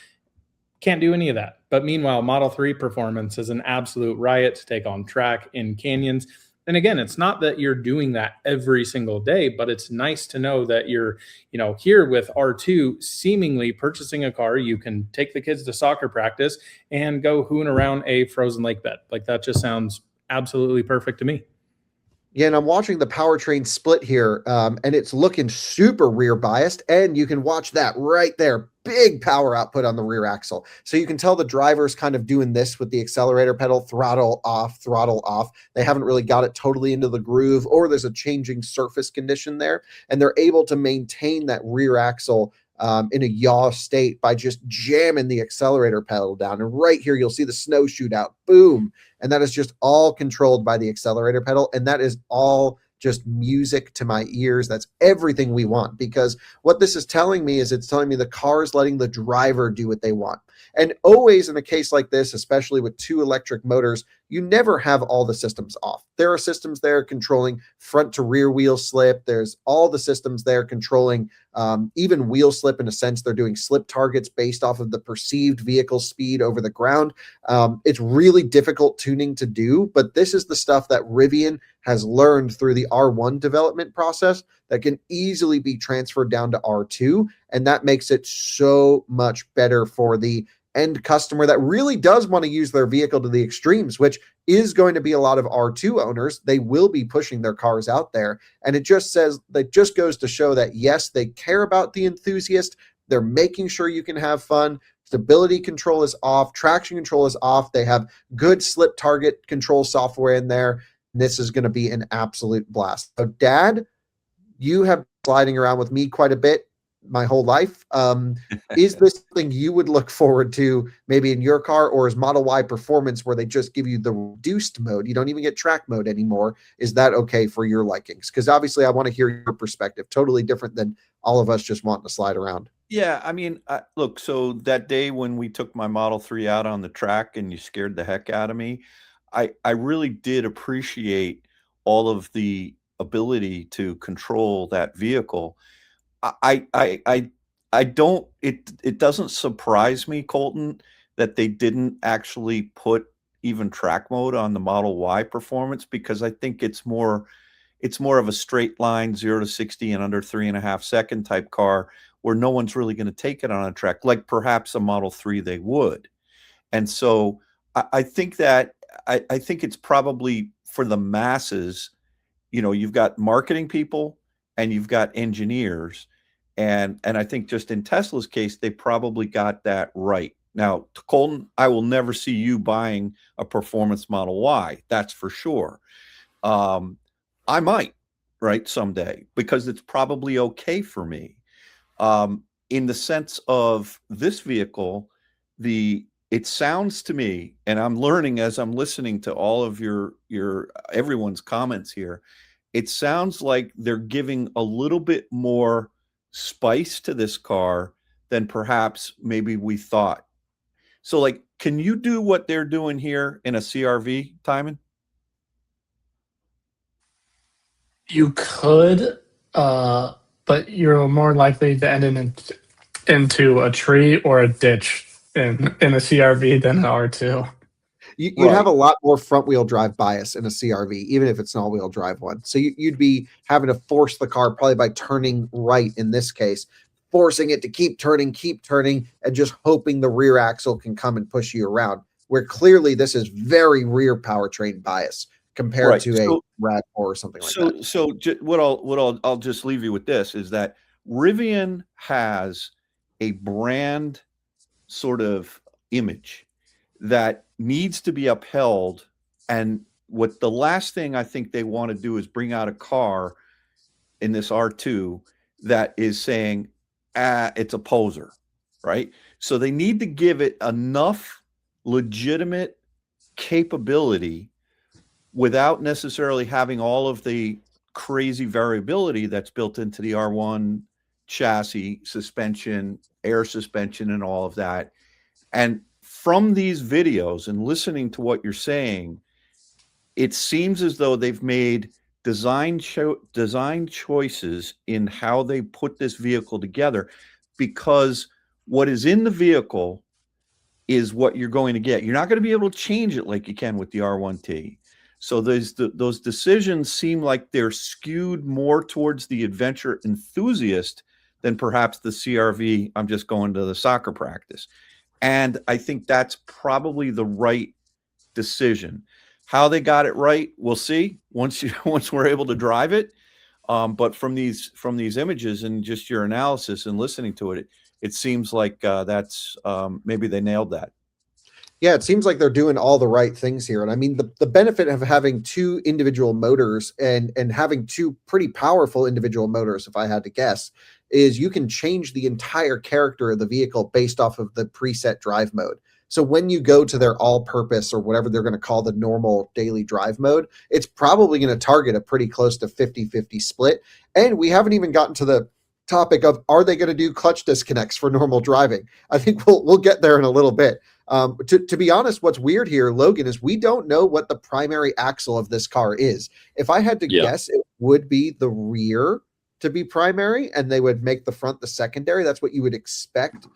can't do any of that. But meanwhile, Model 3 performance is an absolute riot to take on track in canyons. And again, it's not that you're doing that every single day, but it's nice to know that you're, here with R2, seemingly purchasing a car, you can take the kids to soccer practice and go hoon around a frozen lake bed. Like, that just sounds absolutely perfect to me. Yeah, and I'm watching the powertrain split here, and it's looking super rear biased, and you can watch that right there. Big power output on the rear axle. So you can tell the driver's kind of doing this with the accelerator pedal, throttle off, throttle off. They haven't really got it totally into the groove, or there's a changing surface condition there, and they're able to maintain that rear axle in a yaw state by just jamming the accelerator pedal down. And right here, you'll see the snow shoot out, boom. And that is just all controlled by the accelerator pedal. And that is all just music to my ears. That's everything we want, because what this is telling me is it's telling me the car is letting the driver do what they want. And always in a case like this, especially with 2 electric motors, you never have all the systems off. There are systems there controlling front to rear wheel slip. There's all the systems there controlling even wheel slip. In a sense, they're doing slip targets based off of the perceived vehicle speed over the ground. It's really difficult tuning to do, but this is the stuff that Rivian has learned through the R1 development process that can easily be transferred down to R2. And that makes it so much better for the end customer that really does want to use their vehicle to the extremes, which is going to be a lot of R2 owners. They will be pushing their cars out there. And it just goes to show that, yes, they care about the enthusiast. They're making sure you can have fun. Stability control is off. Traction control is off. They have good slip target control software in there. This is going to be an absolute blast. So, Dad, you have been sliding around with me quite a bit my whole life. Is this something you would look forward to maybe in your car, or is Model Y Performance, where they just give you the reduced mode, you don't even get track mode anymore? Is that okay for your likings? Because obviously I want to hear your perspective. Totally different than all of us just wanting to slide around. Yeah, I mean, look, so that day when we took my Model 3 out on the track and you scared the heck out of me, I really did appreciate all of the ability to control that vehicle. I don't, it doesn't surprise me, Coleton, that they didn't actually put even track mode on the Model Y Performance, because I think it's more of a straight line 0 to 60 in under 3.5 second type car, where no one's really going to take it on a track like perhaps a Model 3 they would. And so I think that I think it's probably for the masses. You know, you've got marketing people and you've got engineers. And I think just in Tesla's case, they probably got that right. Now, Coleton, I will never see you buying a performance Model Y. That's for sure. I might, right, someday, because it's probably okay for me. In the sense of this vehicle, it sounds to me, and I'm learning as I'm listening to all of your everyone's comments here, it sounds like they're giving a little bit more spice to this car than perhaps maybe we thought. So, like, can you do what they're doing here in a CRV, Tijmen? You could, but you're more likely to end into a tree or a ditch in a CRV than an R2. You'd Right. have a lot more front wheel drive bias in a CRV, even if it's an all wheel drive one. So you'd be having to force the car probably by turning right in this case, forcing it to keep turning, and just hoping the rear axle can come and push you around. Where clearly this is very rear powertrain bias compared Right. to a RAV4 or something like that. So I'll just leave you with this is that Rivian has a brand sort of image that needs to be upheld. And what the last thing I think they want to do is bring out a car in this R2 that is saying, it's a poser, right? So they need to give it enough legitimate capability without necessarily having all of the crazy variability that's built into the R1 chassis, suspension, air suspension, and all of that. And from these videos and listening to what you're saying, it seems as though they've made design choices in how they put this vehicle together, because what is in the vehicle is what you're going to get. You're not going to be able to change it like you can with the R1T. So those decisions seem like they're skewed more towards the adventure enthusiast than perhaps the CRV, I'm just going to the soccer practice. And I think that's probably the right decision. How they got it right, we'll see once we're able to drive it. But from these images and just your analysis and listening to it, it seems like that's maybe they nailed that. Yeah, it seems like they're doing all the right things here. And I mean, the benefit of having two individual motors and having two pretty powerful individual motors, if I had to guess, is you can change the entire character of the vehicle based off of the preset drive mode. So when you go to their all-purpose or whatever they're going to call the normal daily drive mode, it's probably going to target a pretty close to 50-50 split. And we haven't even gotten to the topic of, are they going to do clutch disconnects for normal driving? I think we'll get there in a little bit. To be honest, what's weird here, Logan, is we don't know what the primary axle of this car is. If I had to guess, it would be the rear to be primary, and they would make the front the secondary. That's what you would expect.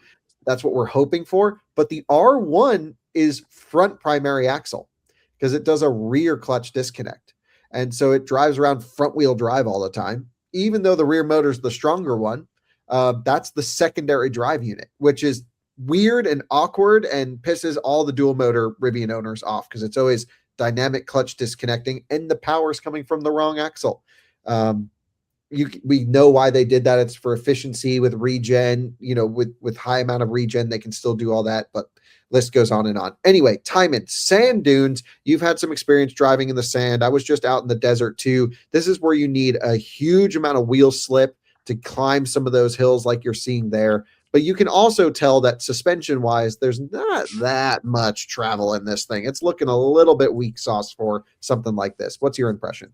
That's what we're hoping for. But the R1 is front primary axle because it does a rear clutch disconnect. And so it drives around front wheel drive all the time. Even though the rear motor is the stronger one, that's the secondary drive unit, which is weird and awkward and pisses all the dual motor Rivian owners off because it's always dynamic clutch disconnecting and the power is coming from the wrong axle. We know why they did that. It's for efficiency with regen, with high amount of regen, they can still do all that, but list goes on and on. Anyway, Tijmen, sand dunes. You've had some experience driving in the sand. I was just out in the desert too. This is where you need a huge amount of wheel slip to climb some of those hills like you're seeing there. But you can also tell that suspension-wise, there's not that much travel in this thing. It's looking a little bit weak sauce for something like this. What's your impression?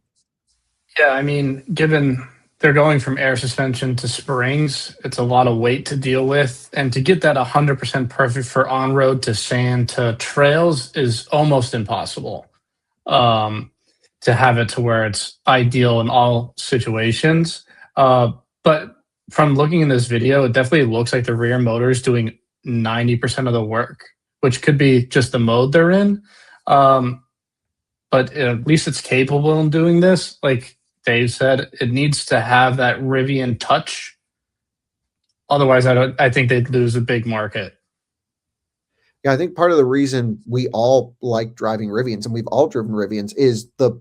Yeah, I mean, given they're going from air suspension to springs, it's a lot of weight to deal with. And to get that 100% perfect for on-road to sand to trails is almost impossible. To have it to where it's ideal in all situations. But from looking in this video, it definitely looks like the rear motor is doing 90% of the work, which could be just the mode they're in. But at least it's capable of doing this. Like Dave said, it needs to have that Rivian touch. Otherwise, I think they'd lose a big market. Yeah, I think part of the reason we all like driving Rivians, and we've all driven Rivians, is the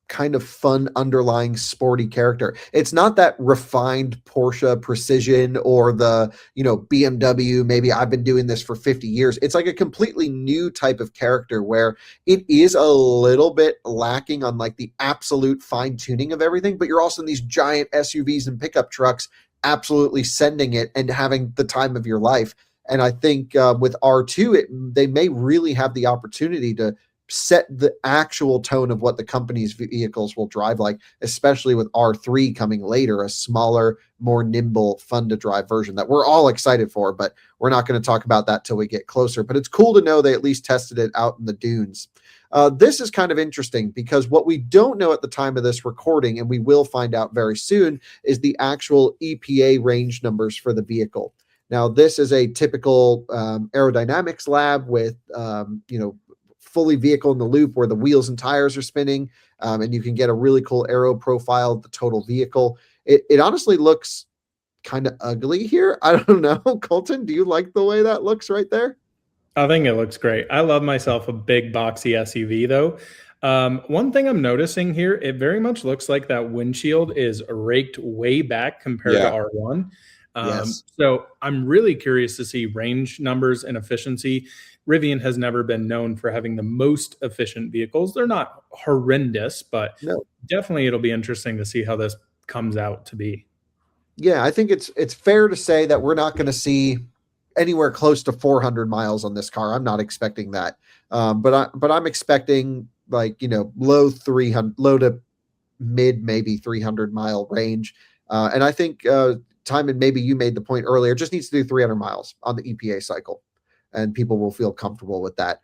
kind of fun underlying sporty character. It's not that refined Porsche precision or the, BMW, maybe I've been doing this for 50 years. It's like a completely new type of character where it is a little bit lacking on the absolute fine tuning of everything, but you're also in these giant SUVs and pickup trucks absolutely sending it and having the time of your life. And I think with R2, they may really have the opportunity to set the actual tone of what the company's vehicles will drive like, especially with R3 coming later, a smaller, more nimble, fun to drive version that we're all excited for, but we're not going to talk about that till we get closer. But it's cool to know they at least tested it out in the dunes. This is kind of interesting because what we don't know at the time of this recording, and we will find out very soon, is the actual EPA range numbers for the vehicle. Now, this is a typical Aerodynamics lab with, fully vehicle in the loop where the wheels and tires are spinning, and you can get a really cool aero profile of the total vehicle. It honestly looks kind of ugly here. I don't know. Coleton, do you like the way that looks right there? I think it looks great. I love myself a big boxy SUV though. One thing I'm noticing here, it very much looks like that windshield is raked way back compared to R1. Yes. So I'm really curious to see range numbers and efficiency. Rivian has never been known for having the most efficient vehicles. They're not horrendous, but definitely it'll be interesting to see how this comes out to be. Yeah, I think it's fair to say that we're not going to see anywhere close to 400 miles on this car. I'm not expecting that. But I'm expecting low to mid, maybe 300 mile range. And I think Tijmen, maybe you made the point earlier, just needs to do 300 miles on the EPA cycle, and people will feel comfortable with that.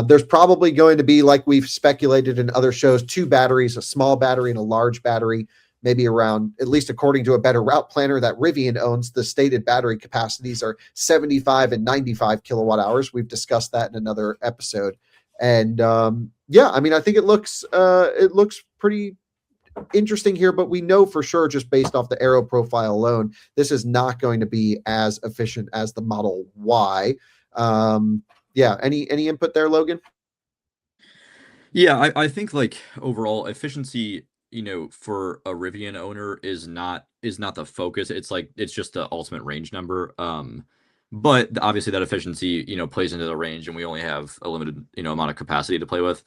There's probably going to be, like we've speculated in other shows, two batteries, a small battery and a large battery, maybe around, at least according to a better route planner that Rivian owns, the stated battery capacities are 75 and 95 kilowatt hours. We've discussed that in another episode. And I think it looks pretty interesting here, but we know for sure, just based off the aero profile alone, this is not going to be as efficient as the Model Y. Any input there, Logan? Yeah, I think overall efficiency, for a Rivian owner is not the focus. It's just the ultimate range number. But obviously that efficiency, plays into the range, and we only have a limited, amount of capacity to play with.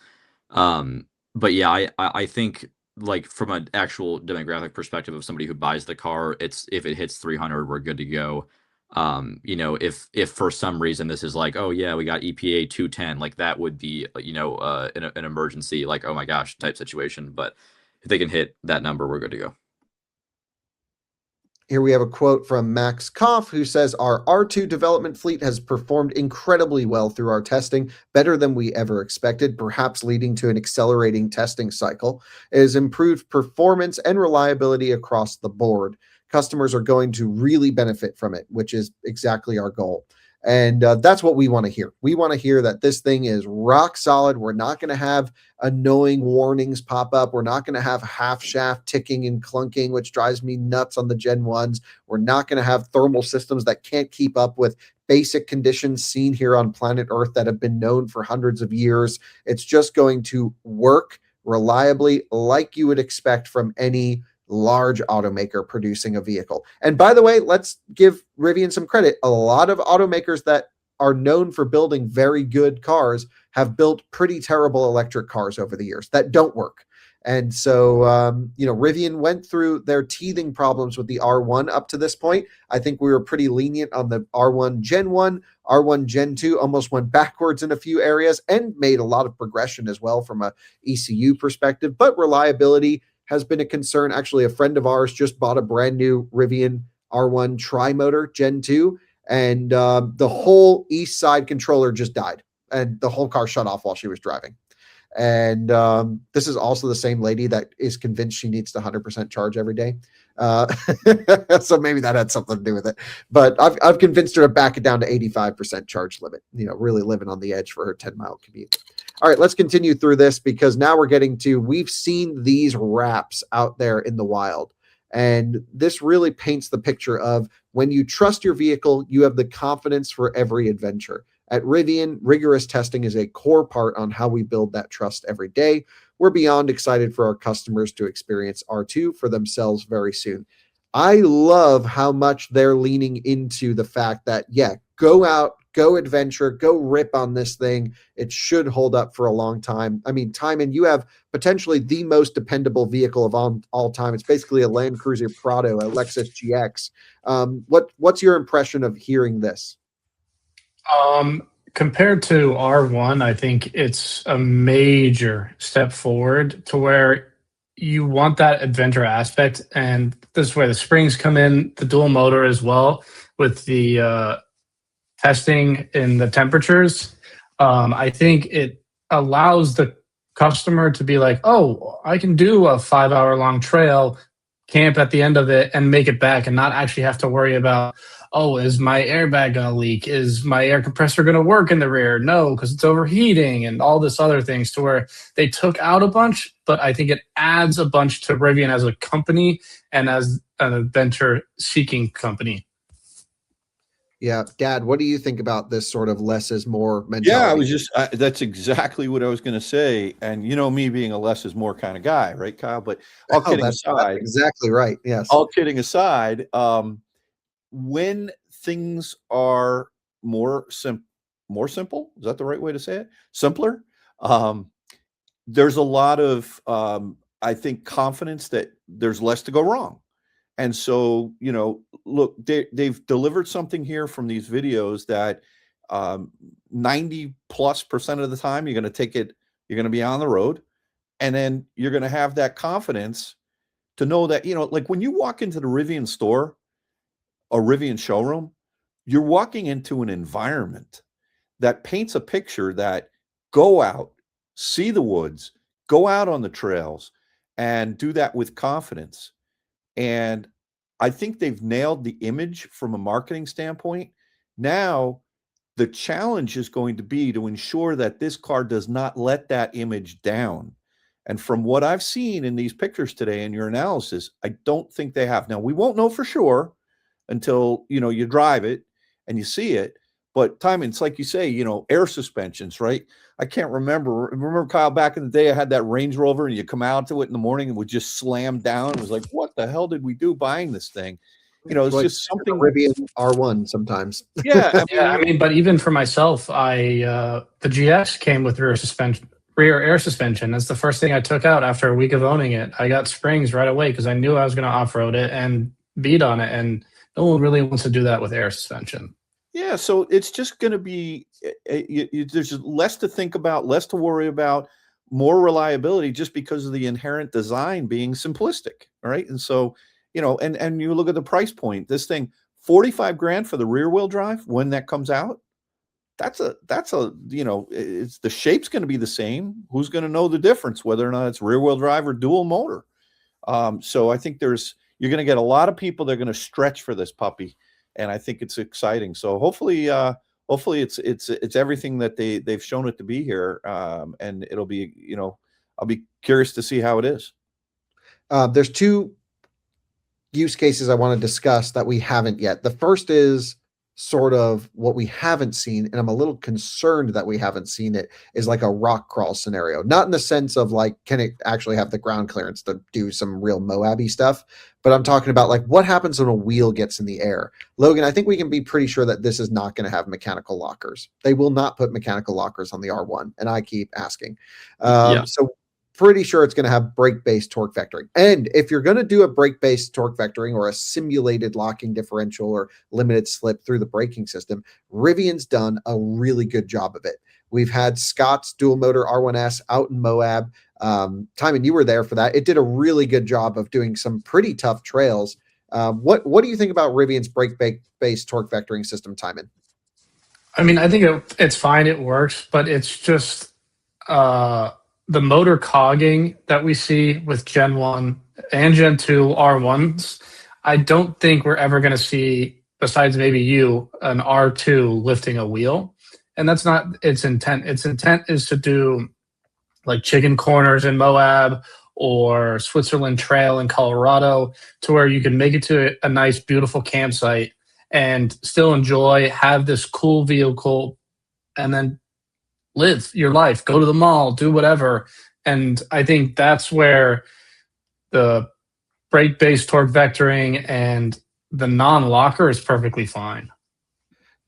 But yeah, I think like from an actual demographic perspective of somebody who buys the car, it's if it hits 300, we're good to go. If for some reason this is like, oh yeah, we got EPA 210, like that would be, an emergency, like, oh my gosh, type situation. But if they can hit that number, we're good to go. Here we have a quote from Max Koff, who says, our R2 development fleet has performed incredibly well through our testing, better than we ever expected, perhaps leading to an accelerating testing cycle. It has improved performance and reliability across the board. Customers are going to really benefit from it, which is exactly our goal. And that's what we want to hear. We want to hear that this thing is rock solid. We're not going to have annoying warnings pop up. We're not going to have half shaft ticking and clunking, which drives me nuts on the Gen 1s. We're not going to have thermal systems that can't keep up with basic conditions seen here on planet Earth that have been known for hundreds of years. It's just going to work reliably like you would expect from any large automaker producing a vehicle. And by the way, let's give Rivian some credit. A lot of automakers that are known for building very good cars have built pretty terrible electric cars over the years that don't work. And so, Rivian went through their teething problems with the R1 up to this point. I think we were pretty lenient on the R1 Gen 1. R1 Gen 2 almost went backwards in a few areas and made a lot of progression as well from a ECU perspective. But reliability has been a concern. Actually, a friend of ours just bought a brand new Rivian R1 tri-motor Gen 2, and the whole east side controller just died, and the whole car shut off while she was driving. And this is also the same lady that is convinced she needs to 100% charge every day. So maybe that had something to do with it. But I've convinced her to back it down to 85% charge limit, really living on the edge for her 10-mile commute. All right, let's continue through this, because now we're getting to, we've seen these wraps out there in the wild. And this really paints the picture of when you trust your vehicle, you have the confidence for every adventure. At Rivian, rigorous testing is a core part on how we build that trust every day. We're beyond excited for our customers to experience R2 for themselves very soon. I love how much they're leaning into the fact that, go out, go adventure, go rip on this thing. It should hold up for a long time. I mean, Tijmen, you have potentially the most dependable vehicle of all time. It's basically a Land Cruiser Prado, a Lexus GX. What's your impression of hearing this? Compared to R1, I think it's a major step forward to where you want that adventure aspect. And this is where the springs come in, the dual motor as well, with the testing in the temperatures. I think it allows the customer to be like, oh, I can do a 5-hour long trail, camp at the end of it, and make it back, and not actually have to worry about, oh, is my airbag going to leak? Is my air compressor going to work in the rear? No, because it's overheating and all this other things, to where they took out a bunch, but I think it adds a bunch to Rivian as a company and as an adventure-seeking company. Yeah, Dad, what do you think about this sort of less is more mentality? Yeah, that's exactly what I was going to say. And me being a less is more kind of guy, right, Kyle? But all kidding aside, that's exactly right. Yes. All kidding aside, when things are more simple, is that the right way to say it? Simpler. There's a lot of, I think, confidence that there's less to go wrong. And so, look, they've delivered something here from these videos that 90+% of the time you're going to be on the road, and then you're going to have that confidence to know that, like when you walk into the Rivian store, a Rivian showroom, you're walking into an environment that paints a picture that go out, see the woods, go out on the trails, and do that with confidence. And I think they've nailed the image from a marketing standpoint. Now, the challenge is going to be to ensure that this car does not let that image down. And from what I've seen in these pictures today in your analysis, I don't think they have. Now, we won't know for sure until, you drive it and you see it. But Tijmen, it's like you say, air suspensions, right? I can't remember. Remember, Kyle, back in the day, I had that Range Rover, and you come out to it in the morning and would just slam down. It was like, what the hell did we do buying this thing? You know, it's Like just a something. Rivian R1 sometimes. Yeah, I Yeah, I mean, mean, but even for myself, the GX came with rear air suspension. That's the first thing I took out after a week of owning it. I got springs right away because I knew I was going to off road it and beat on it, and no one really wants to do that with air suspension. yeah. So it's just going to be there's less to think about, less to worry about, more reliability, just because of the inherent design being simplistic. All right, and so you know, and you look at the price point. This thing, 45 grand for the rear wheel drive when that comes out. That's a you know, it's the shape's going to be the same. Who's going to know the difference whether or not it's rear wheel drive or dual motor? So I think you're going to get a lot of people that are going to stretch for this puppy, and I think it's exciting. So hopefully it's everything that they've shown it to be here, and it'll be, you know, I'll be curious to see how it is. There's two use cases I want to discuss that we haven't yet. The first is sort of what we haven't seen, and I'm a little concerned that we haven't seen it, is like a rock crawl scenario. Not in the sense of like, can it actually have the ground clearance to do some real Moabby stuff? But I'm talking about like what happens when a wheel gets in the air. Logan, I think we can be pretty sure that this is not going to have mechanical lockers. They will not put mechanical lockers on the R1, and I keep asking. So pretty sure it's going to have brake-based torque vectoring. And if you're going to do a brake-based torque vectoring or a simulated locking differential or limited slip through the braking system, Rivian's done a really good job of it. We've had Scott's dual motor R1S out in Moab. Tijmen, you were there for that. It did a really good job of doing some pretty tough trails. What do you think about Rivian's brake-based torque vectoring system, Tijmen? I mean, I think it's fine. It works, but it's just the motor cogging that we see with Gen 1 and Gen 2 R1s. I don't think we're ever going to see, besides maybe you, an R2 lifting a wheel. And that's not its intent. Its intent is to do like chicken corners in Moab or Switzerland Trail in Colorado, to where you can make it to a nice, beautiful campsite and still enjoy, have this cool vehicle, and then live your life, go to the mall, do whatever. And I think that's where the brake-based torque vectoring and the non-locker is perfectly fine.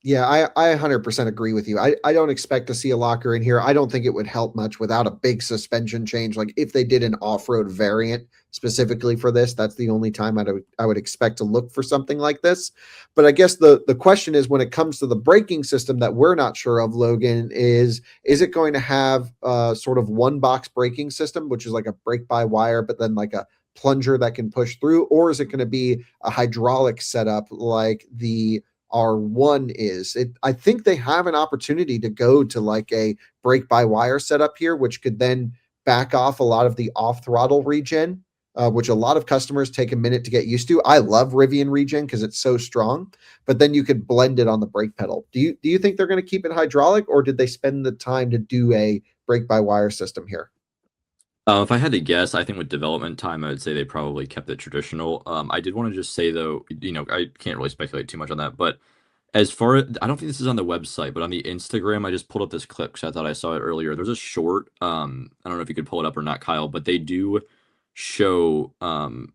Yeah, I 100% agree with you. I don't expect to see a locker in here. I don't think it would help much without a big suspension change. Like if they did an off-road variant specifically for this, that's the only time I would expect to look for something like this. But I guess the question is, when it comes to the braking system that we're not sure of, Logan, is it going to have sort of one box braking system, which is like a brake-by-wire, but then like a plunger that can push through, or is it going to be a hydraulic setup like the R1 is? I think they have an opportunity to go to like a brake-by-wire setup here, which could then back off a lot of the off-throttle regen, which a lot of customers take a minute to get used to. I love Rivian regen because it's so strong, but then you could blend it on the brake pedal. Do you think they're going to keep it hydraulic, or did they spend the time to do a brake-by-wire system here? If I had to guess, I think with development time, I would say they probably kept it traditional. I did want to just say, though, you know, I can't really speculate too much on that, but as far as, I don't think this is on the website, but on the Instagram, I just pulled up this clip because I thought I saw it earlier. There's a short, I don't know if you could pull it up or not, Kyle, but they do show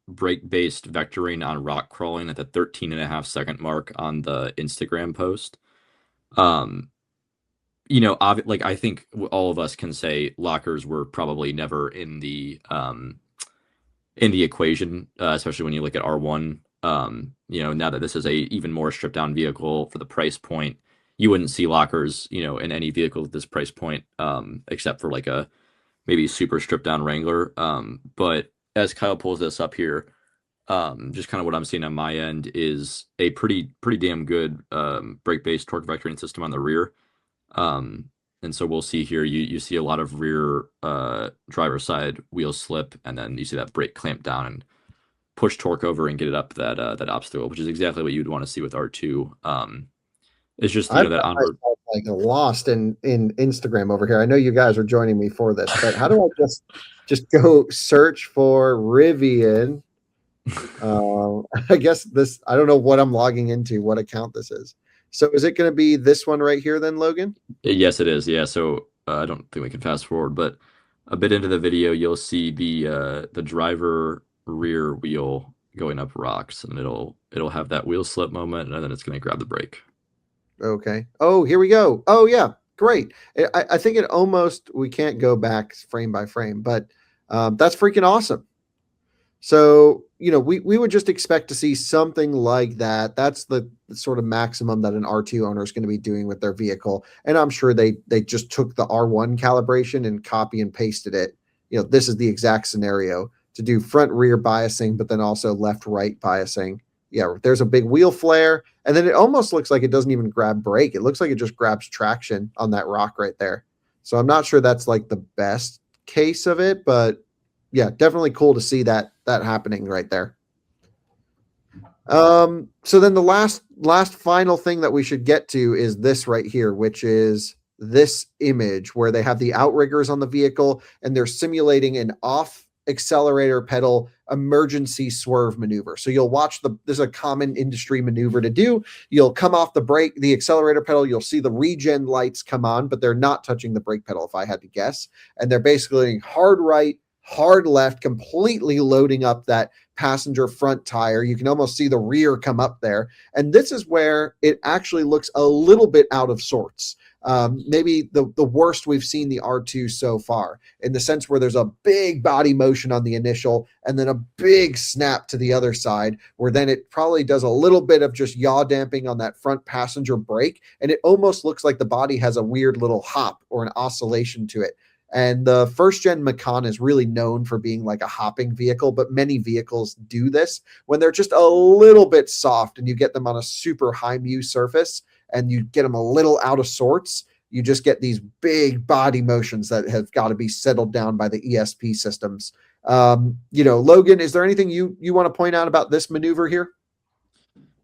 brake-based vectoring on rock crawling at the 13.5-second mark on the Instagram post. You know, like I think all of us can say lockers were probably never in the equation, especially when you look at R1. You know, now that this is a even more stripped down vehicle for the price point, you wouldn't see lockers, you know, in any vehicle at this price point, except for like a maybe super stripped down Wrangler. But as Kyle pulls this up here, just kind of what I'm seeing on my end is a pretty damn good brake-based torque vectoring system on the rear. And so we'll see here, you see a lot of rear driver side wheel slip, and then you see that brake clamp down and push torque over and get it up that obstacle, which is exactly what you'd want to see with R2. It's just, you know, that onward. Like lost in Instagram over here. I know you guys are joining me for this, but how do I just go search for Rivian? I guess this, I don't know what I'm logging into, what account this is. So is it going to be this one right here then, Logan? Yes, it is. Yeah. So I don't think we can fast forward, but a bit into the video, you'll see the driver rear wheel going up rocks, and it'll have that wheel slip moment, and then it's going to grab the brake. Okay. Oh, here we go. Oh, yeah. Great. I think it almost, we can't go back frame by frame, but that's freaking awesome. So, we would just expect to see something like that. That's the sort of maximum that an R2 owner is going to be doing with their vehicle. And I'm sure they just took the R1 calibration and copy and pasted it. This is the exact scenario to do front rear biasing, but then also left right biasing. Yeah, there's a big wheel flare, and then it almost looks like it doesn't even grab brake. It looks like it just grabs traction on that rock right there. So I'm not sure that's like the best case of it, but yeah, definitely cool to see that happening right there. So then the last final thing that we should get to is this right here, which is this image where they have the outriggers on the vehicle and they're simulating an off accelerator pedal emergency swerve maneuver. So you'll watch this is a common industry maneuver to do. You'll come off the accelerator pedal, you'll see the regen lights come on, but they're not touching the brake pedal, if I had to guess. And they're basically hard right, hard left, completely loading up that passenger front tire. You can almost see the rear come up there. And this is where it actually looks a little bit out of sorts. Maybe the worst we've seen the R2 so far, in the sense where there's a big body motion on the initial and then a big snap to the other side, where then it probably does a little bit of just yaw damping on that front passenger brake. And it almost looks like the body has a weird little hop or an oscillation to it. And the first gen Macan is really known for being like a hopping vehicle, but many vehicles do this when they're just a little bit soft and you get them on a super high mu surface and you get them a little out of sorts. You just get these big body motions that have got to be settled down by the ESP systems. Logan, is there anything you want to point out about this maneuver here?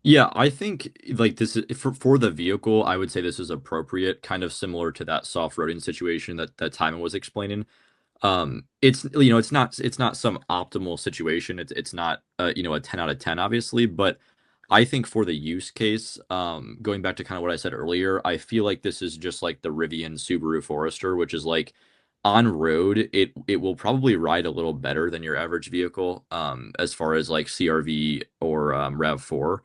Yeah, I think like this is for the vehicle, I would say this is appropriate, kind of similar to that soft roading situation that Tijmen was explaining. It's it's not some optimal situation. It's not a 10 out of 10 obviously, but I think for the use case, going back to kind of what I said earlier, I feel like this is just like the Rivian Subaru Forester, which is like on road, it will probably ride a little better than your average vehicle, as far as like CRV or RAV4.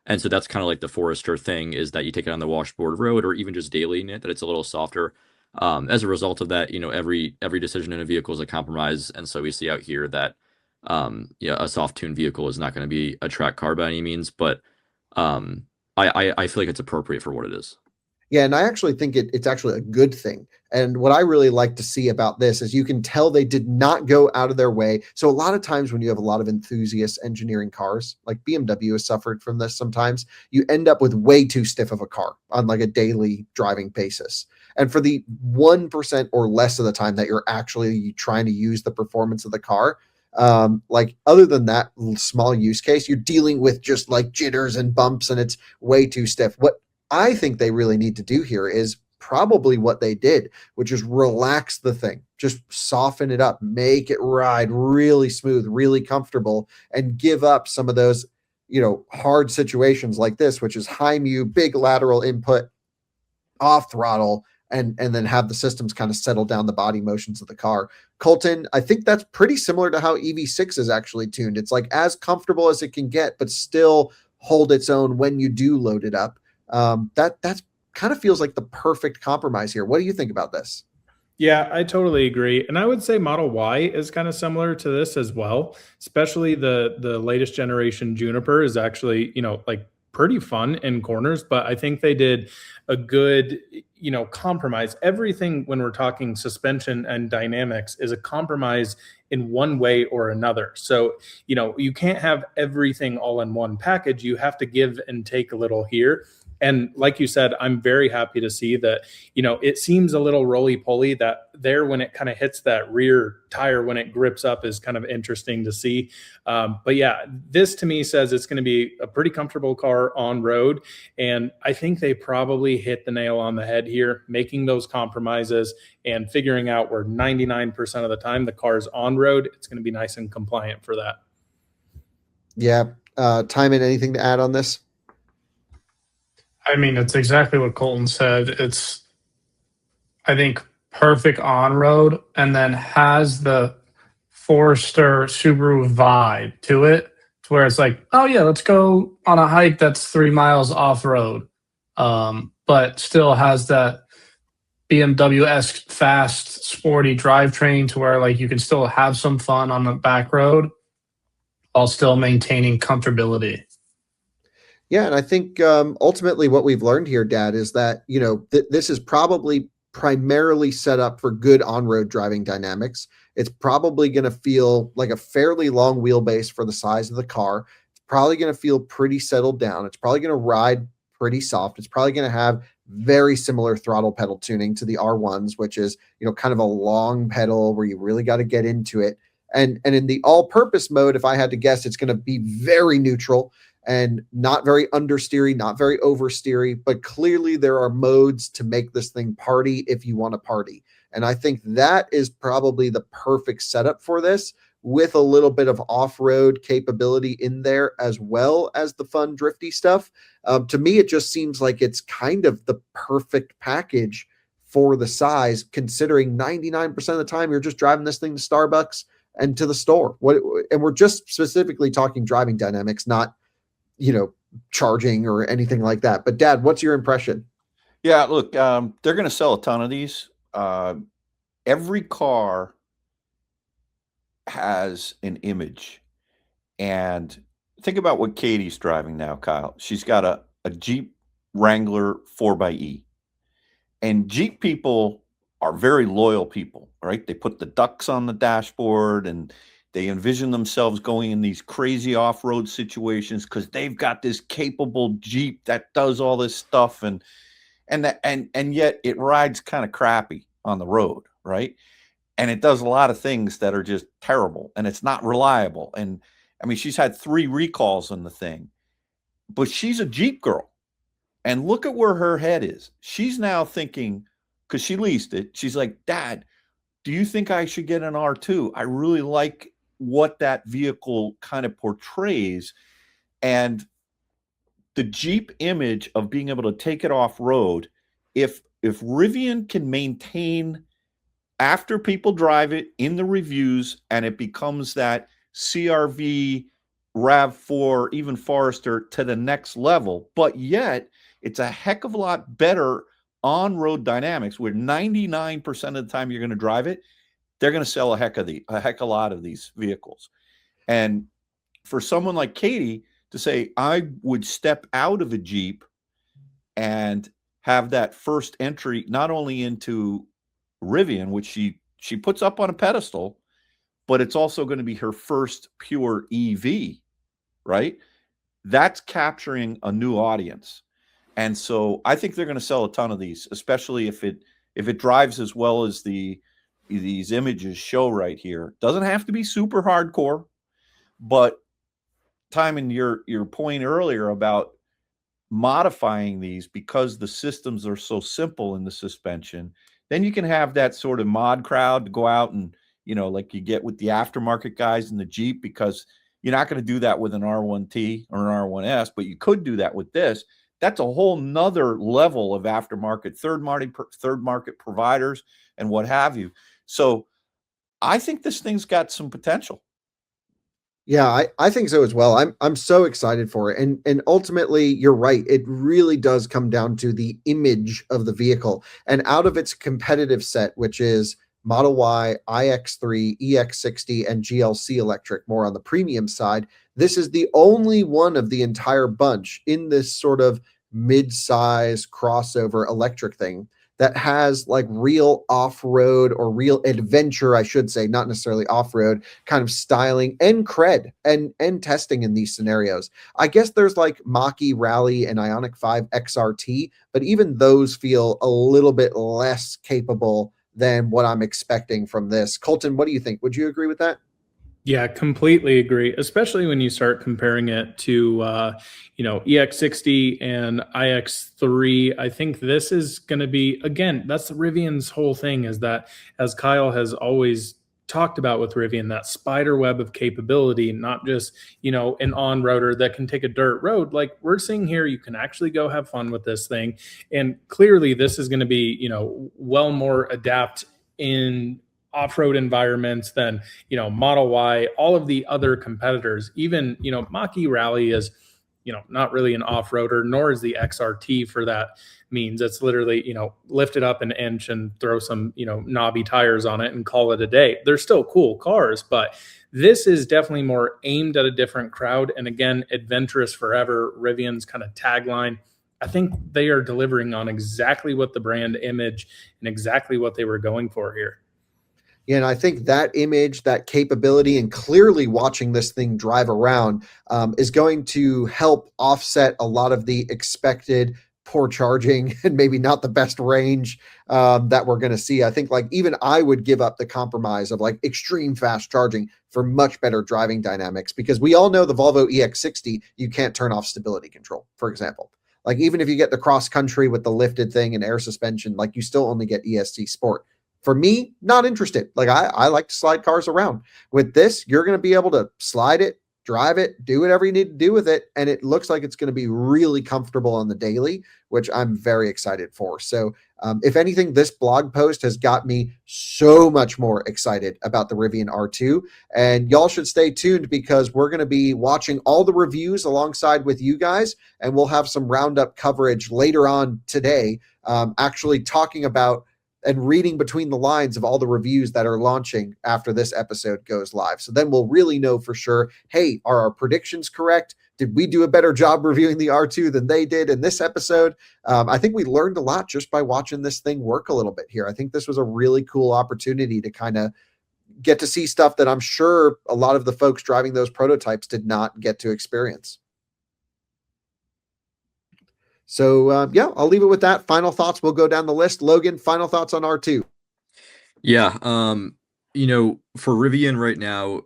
And so that's kind of like the Forester thing, is that you take it on the washboard road or even just daily in it, that it's a little softer. As a result of that, every decision in a vehicle is a compromise. And so we see out here that a soft tuned vehicle is not going to be a track car by any means, but I feel like it's appropriate for what it is. Yeah, and I actually think it's actually a good thing. And what I really like to see about this is you can tell they did not go out of their way. So a lot of times when you have a lot of enthusiast engineering cars, like BMW has suffered from this sometimes, you end up with way too stiff of a car on like a daily driving basis. And for the 1% or less of the time that you're actually trying to use the performance of the car, like other than that small use case, you're dealing with just like jitters and bumps and it's way too stiff. What I think they really need to do here is probably what they did, which is relax the thing, just soften it up, make it ride really smooth, really comfortable, and give up some of those, hard situations like this, which is high mu, big lateral input, off throttle, and then have the systems kind of settle down the body motions of the car. Coleton, I think that's pretty similar to how EV6 is actually tuned. It's like as comfortable as it can get, but still hold its own when you do load it up. That's kind of feels like the perfect compromise here. What do you think about this? Yeah, I totally agree. And I would say Model Y is kind of similar to this as well, especially the latest generation Juniper is actually, like pretty fun in corners, but I think they did a good, compromise. Everything when we're talking suspension and dynamics is a compromise in one way or another. So, you can't have everything all in one package. You have to give and take a little here. And like you said, I'm very happy to see that, it seems a little roly-poly that there when it kind of hits that rear tire, when it grips up is kind of interesting to see. But yeah, this to me says it's going to be a pretty comfortable car on road. And I think they probably hit the nail on the head here, making those compromises and figuring out where 99% of the time the car's on road, it's going to be nice and compliant for that. Yeah. Tijmen, anything to add on this? I mean, it's exactly what Coleton said. It's, I think, perfect on road, and then has the Forester Subaru vibe to it. to where it's like, oh yeah, let's go on a hike that's 3 miles off road, but still has that BMW-esque fast, sporty drivetrain to where like you can still have some fun on the back road while still maintaining comfortability. Yeah, and I think ultimately what we've learned here, Dad, is that this is probably primarily set up for good on-road driving dynamics. It's probably going to feel like a fairly long wheelbase for the size of the car. It's probably going to feel pretty settled down. It's probably going to ride pretty soft. It's probably going to have very similar throttle pedal tuning to the R1s, which is kind of a long pedal where you really got to get into it. And in the all-purpose mode, if I had to guess, it's going to be very neutral and not very understeery, not very oversteery, but clearly there are modes to make this thing party if you want to party. And I think that is probably the perfect setup for this, with a little bit of off-road capability in there as well as the fun drifty stuff. To me, it just seems like it's kind of the perfect package for the size, considering 99% of the time you're just driving this thing to Starbucks and to the store. And we're just specifically talking driving dynamics, not charging or anything like that. But Dad, what's your impression? Yeah, look, they're going to sell a ton of these. Every car has an image, and think about what Katie's driving now, Kyle. She's got a Jeep Wrangler 4xe, and Jeep people are very loyal people, right? They put the ducks on the dashboard and they envision themselves going in these crazy off-road situations because they've got this capable Jeep that does all this stuff, and yet it rides kind of crappy on the road, right? And it does a lot of things that are just terrible, and it's not reliable. And I mean, she's had 3 recalls on the thing, but she's a Jeep girl. And look at where her head is. She's now thinking, because she leased it, she's like, Dad, do you think I should get an R2? I really like what that vehicle kind of portrays. And the Jeep image of being able to take it off road, if Rivian can maintain after people drive it in the reviews and it becomes that CRV RAV4, even Forester to the next level, but yet it's a heck of a lot better on-road dynamics where 99% of the time you're going to drive it, they're going to sell a heck of a lot of these vehicles. And for someone like Katie to say, I would step out of a Jeep and have that first entry, not only into Rivian, which she puts up on a pedestal, but it's also going to be her first pure EV, right? That's capturing a new audience. And so I think they're going to sell a ton of these, especially if it drives as well as these images show right here. Doesn't have to be super hardcore, but Tijmen, your point earlier about modifying these because the systems are so simple in the suspension, then you can have that sort of mod crowd to go out and, like you get with the aftermarket guys in the Jeep, because you're not going to do that with an R1T or an R1S, but you could do that with this. That's a whole nother level of aftermarket, third market providers and what have you. So I think this thing's got some potential. Yeah, I think so as well. I'm so excited for it. And ultimately, you're right. It really does come down to the image of the vehicle. And out of its competitive set, which is Model Y, iX3, EX60, and GLC electric, more on the premium side, this is the only one of the entire bunch in this sort of mid-size crossover electric thing that has like real off-road or real adventure, I should say, not necessarily off-road kind of styling and cred and testing in these scenarios. I guess there's like Mach-E Rally and Ioniq 5 XRT, but even those feel a little bit less capable than what I'm expecting from this. Coleton, what do you think? Would you agree with that? Yeah, completely agree. Especially when you start comparing it to, EX60 and iX3. I think this is going to be, again, that's Rivian's whole thing, is that, as Kyle has always talked about with Rivian, that spider web of capability, not just, an on-roader that can take a dirt road. Like we're seeing here, you can actually go have fun with this thing. And clearly this is going to be, well more adapt in off-road environments than, Model Y, all of the other competitors. Even, Mach-E Rally is, not really an off-roader, nor is the XRT for that means. It's literally, lift it up an inch and throw some, knobby tires on it and call it a day. They're still cool cars, but this is definitely more aimed at a different crowd. And again, adventurous forever, Rivian's kind of tagline. I think they are delivering on exactly what the brand image and exactly what they were going for here. Yeah, and I think that image, that capability, and clearly watching this thing drive around is going to help offset a lot of the expected poor charging and maybe not the best range that we're going to see. I think like even I would give up the compromise of like extreme fast charging for much better driving dynamics, because we all know the Volvo EX60, you can't turn off stability control, for example. Like even if you get the cross country with the lifted thing and air suspension, like you still only get ESC Sport. For me, not interested. Like I like to slide cars around. With this, you're going to be able to slide it, drive it, do whatever you need to do with it. And it looks like it's going to be really comfortable on the daily, which I'm very excited for. So if anything, this blog post has got me so much more excited about the Rivian R2. And y'all should stay tuned, because we're going to be watching all the reviews alongside with you guys. And we'll have some roundup coverage later on today, actually talking about and reading between the lines of all the reviews that are launching after this episode goes live. So then we'll really know for sure, hey, are our predictions correct? Did we do a better job reviewing the R2 than they did in this episode? I think we learned a lot just by watching this thing work a little bit here. I think this was a really cool opportunity to kind of get to see stuff that I'm sure a lot of the folks driving those prototypes did not get to experience. So, yeah, I'll leave it with that. Final thoughts. We'll go down the list. Logan, final thoughts on R2. Yeah. For Rivian right now,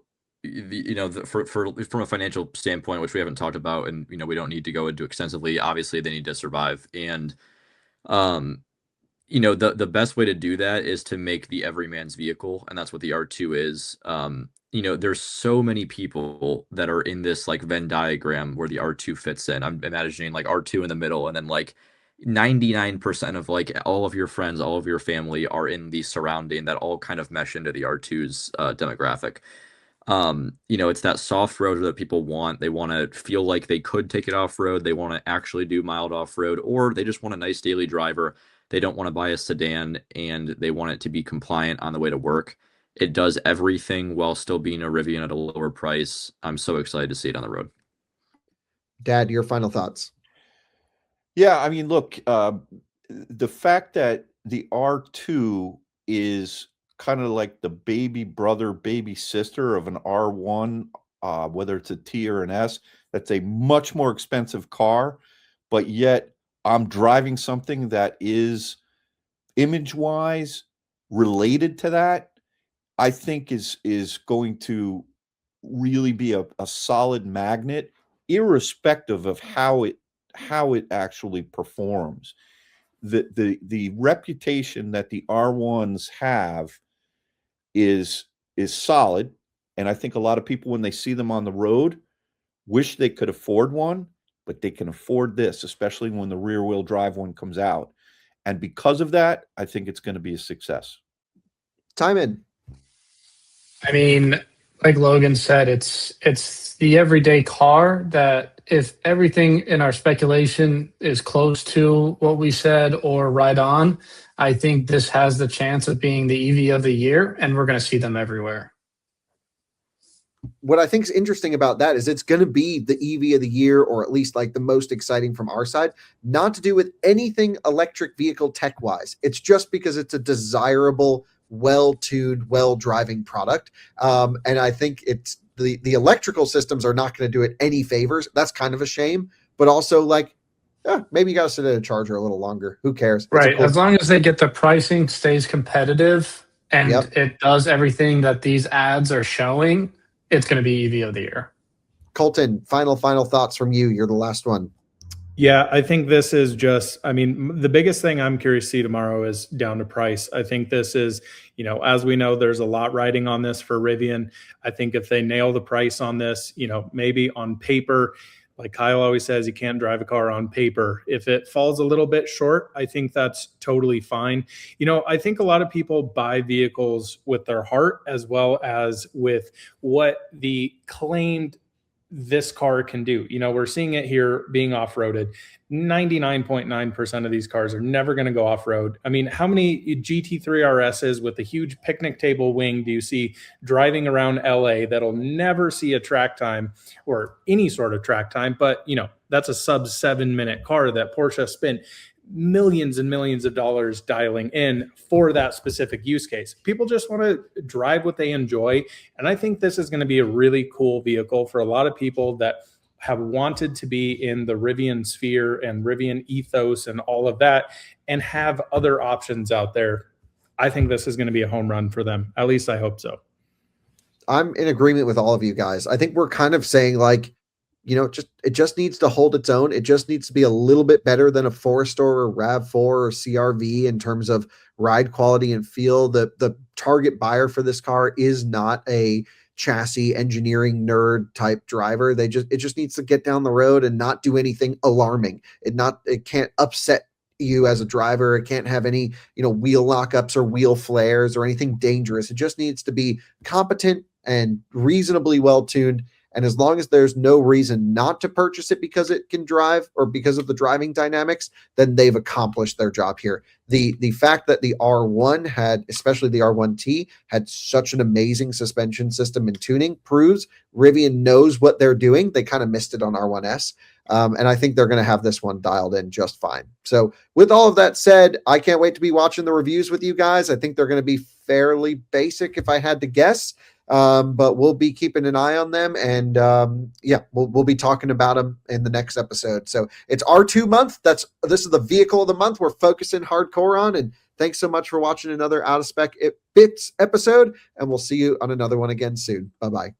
from a financial standpoint, which we haven't talked about, and, we don't need to go into extensively, obviously they need to survive. And, the best way to do that is to make the everyman's vehicle. And that's what the R2 is. There's so many people that are in this like Venn diagram where the R2 fits in. I'm imagining like R2 in the middle, and then like 99% of like all of your friends, all of your family are in the surrounding that all kind of mesh into the R2's demographic. It's that soft roader that people want. They want to feel like they could take it off road. They want to actually do mild off road, or they just want a nice daily driver. They don't want to buy a sedan, and they want it to be compliant on the way to work. It does everything while still being a Rivian at a lower price. I'm so excited to see it on the road. Dad, your final thoughts. Yeah, I mean, look, the fact that the R2 is kind of like the baby brother, baby sister of an R1, whether it's a T or an S, that's a much more expensive car, but yet I'm driving something that is image-wise related to that, I think is going to really be a solid magnet, irrespective of how it actually performs. The reputation that the R1s have is solid, and I think a lot of people, when they see them on the road, wish they could afford one, but they can afford this, especially when the rear wheel drive one comes out. And because of that, I think it's going to be a success. Tijmen. I mean, like Logan said, it's the everyday car that if everything in our speculation is close to what we said or right on, I think this has the chance of being the EV of the year, and we're going to see them everywhere. What I think is interesting about that is it's going to be the EV of the year, or at least like the most exciting from our side, not to do with anything electric vehicle tech wise. It's just because it's a desirable, well-tuned, well-driving product. And I think it's the electrical systems are not going to do it any favors. That's kind of a shame, but also like, maybe you got to sit at a charger a little longer. Who cares? It's Right. cool. As long as they get the pricing stays competitive and it does everything that these ads are showing, it's going to be EV of the year. Coleton, final thoughts from you. You're the last one. Yeah, I think this is just, I mean, the biggest thing I'm curious to see tomorrow is down to price. I think this is, as we know, there's a lot riding on this for Rivian. I think if they nail the price on this, maybe on paper, Like Kyle always says, you can't drive a car on paper. If it falls a little bit short, I think that's totally fine. I think a lot of people buy vehicles with their heart as well as with what the claimed this car can do. We're seeing it here being off-roaded. 99.9% of these cars are never going to go off-road. I mean, how many GT3 RSs with a huge picnic table wing do you see driving around LA that'll never see a track time or any sort of track time? But, that's a sub 7-minute car that Porsche spent millions and millions of dollars dialing in for that specific use case. People just want to drive what they enjoy. And I think this is going to be a really cool vehicle for a lot of people that have wanted to be in the Rivian sphere and Rivian ethos and all of that and have other options out there. I think this is going to be a home run for them. At least I hope so. I'm in agreement with all of you guys. I think we're kind of saying like, it just needs to hold its own. It just needs to be a little bit better than a Forester or RAV4 or CRV in terms of ride quality and feel. The target buyer for this car is not a chassis engineering nerd type driver. It just needs to get down the road and not do anything alarming. It can't upset you as a driver. It can't have any, wheel lockups or wheel flares or anything dangerous. It just needs to be competent and reasonably well tuned. And as long as there's no reason not to purchase it because it can drive or because of the driving dynamics, then they've accomplished their job here. The fact that the R1 had, especially the R1T, had such an amazing suspension system and tuning proves Rivian knows what they're doing. They kind of missed it on R1S. And I think they're going to have this one dialed in just fine. So with all of that said, I can't wait to be watching the reviews with you guys. I think they're going to be fairly basic if I had to guess. But we'll be keeping an eye on them, and we'll be talking about them in the next episode. So it's R2 month. This is the vehicle of the month we're focusing hardcore on. And thanks so much for watching another Out of Spec Bits episode, and we'll see you on another one again soon. Bye-bye.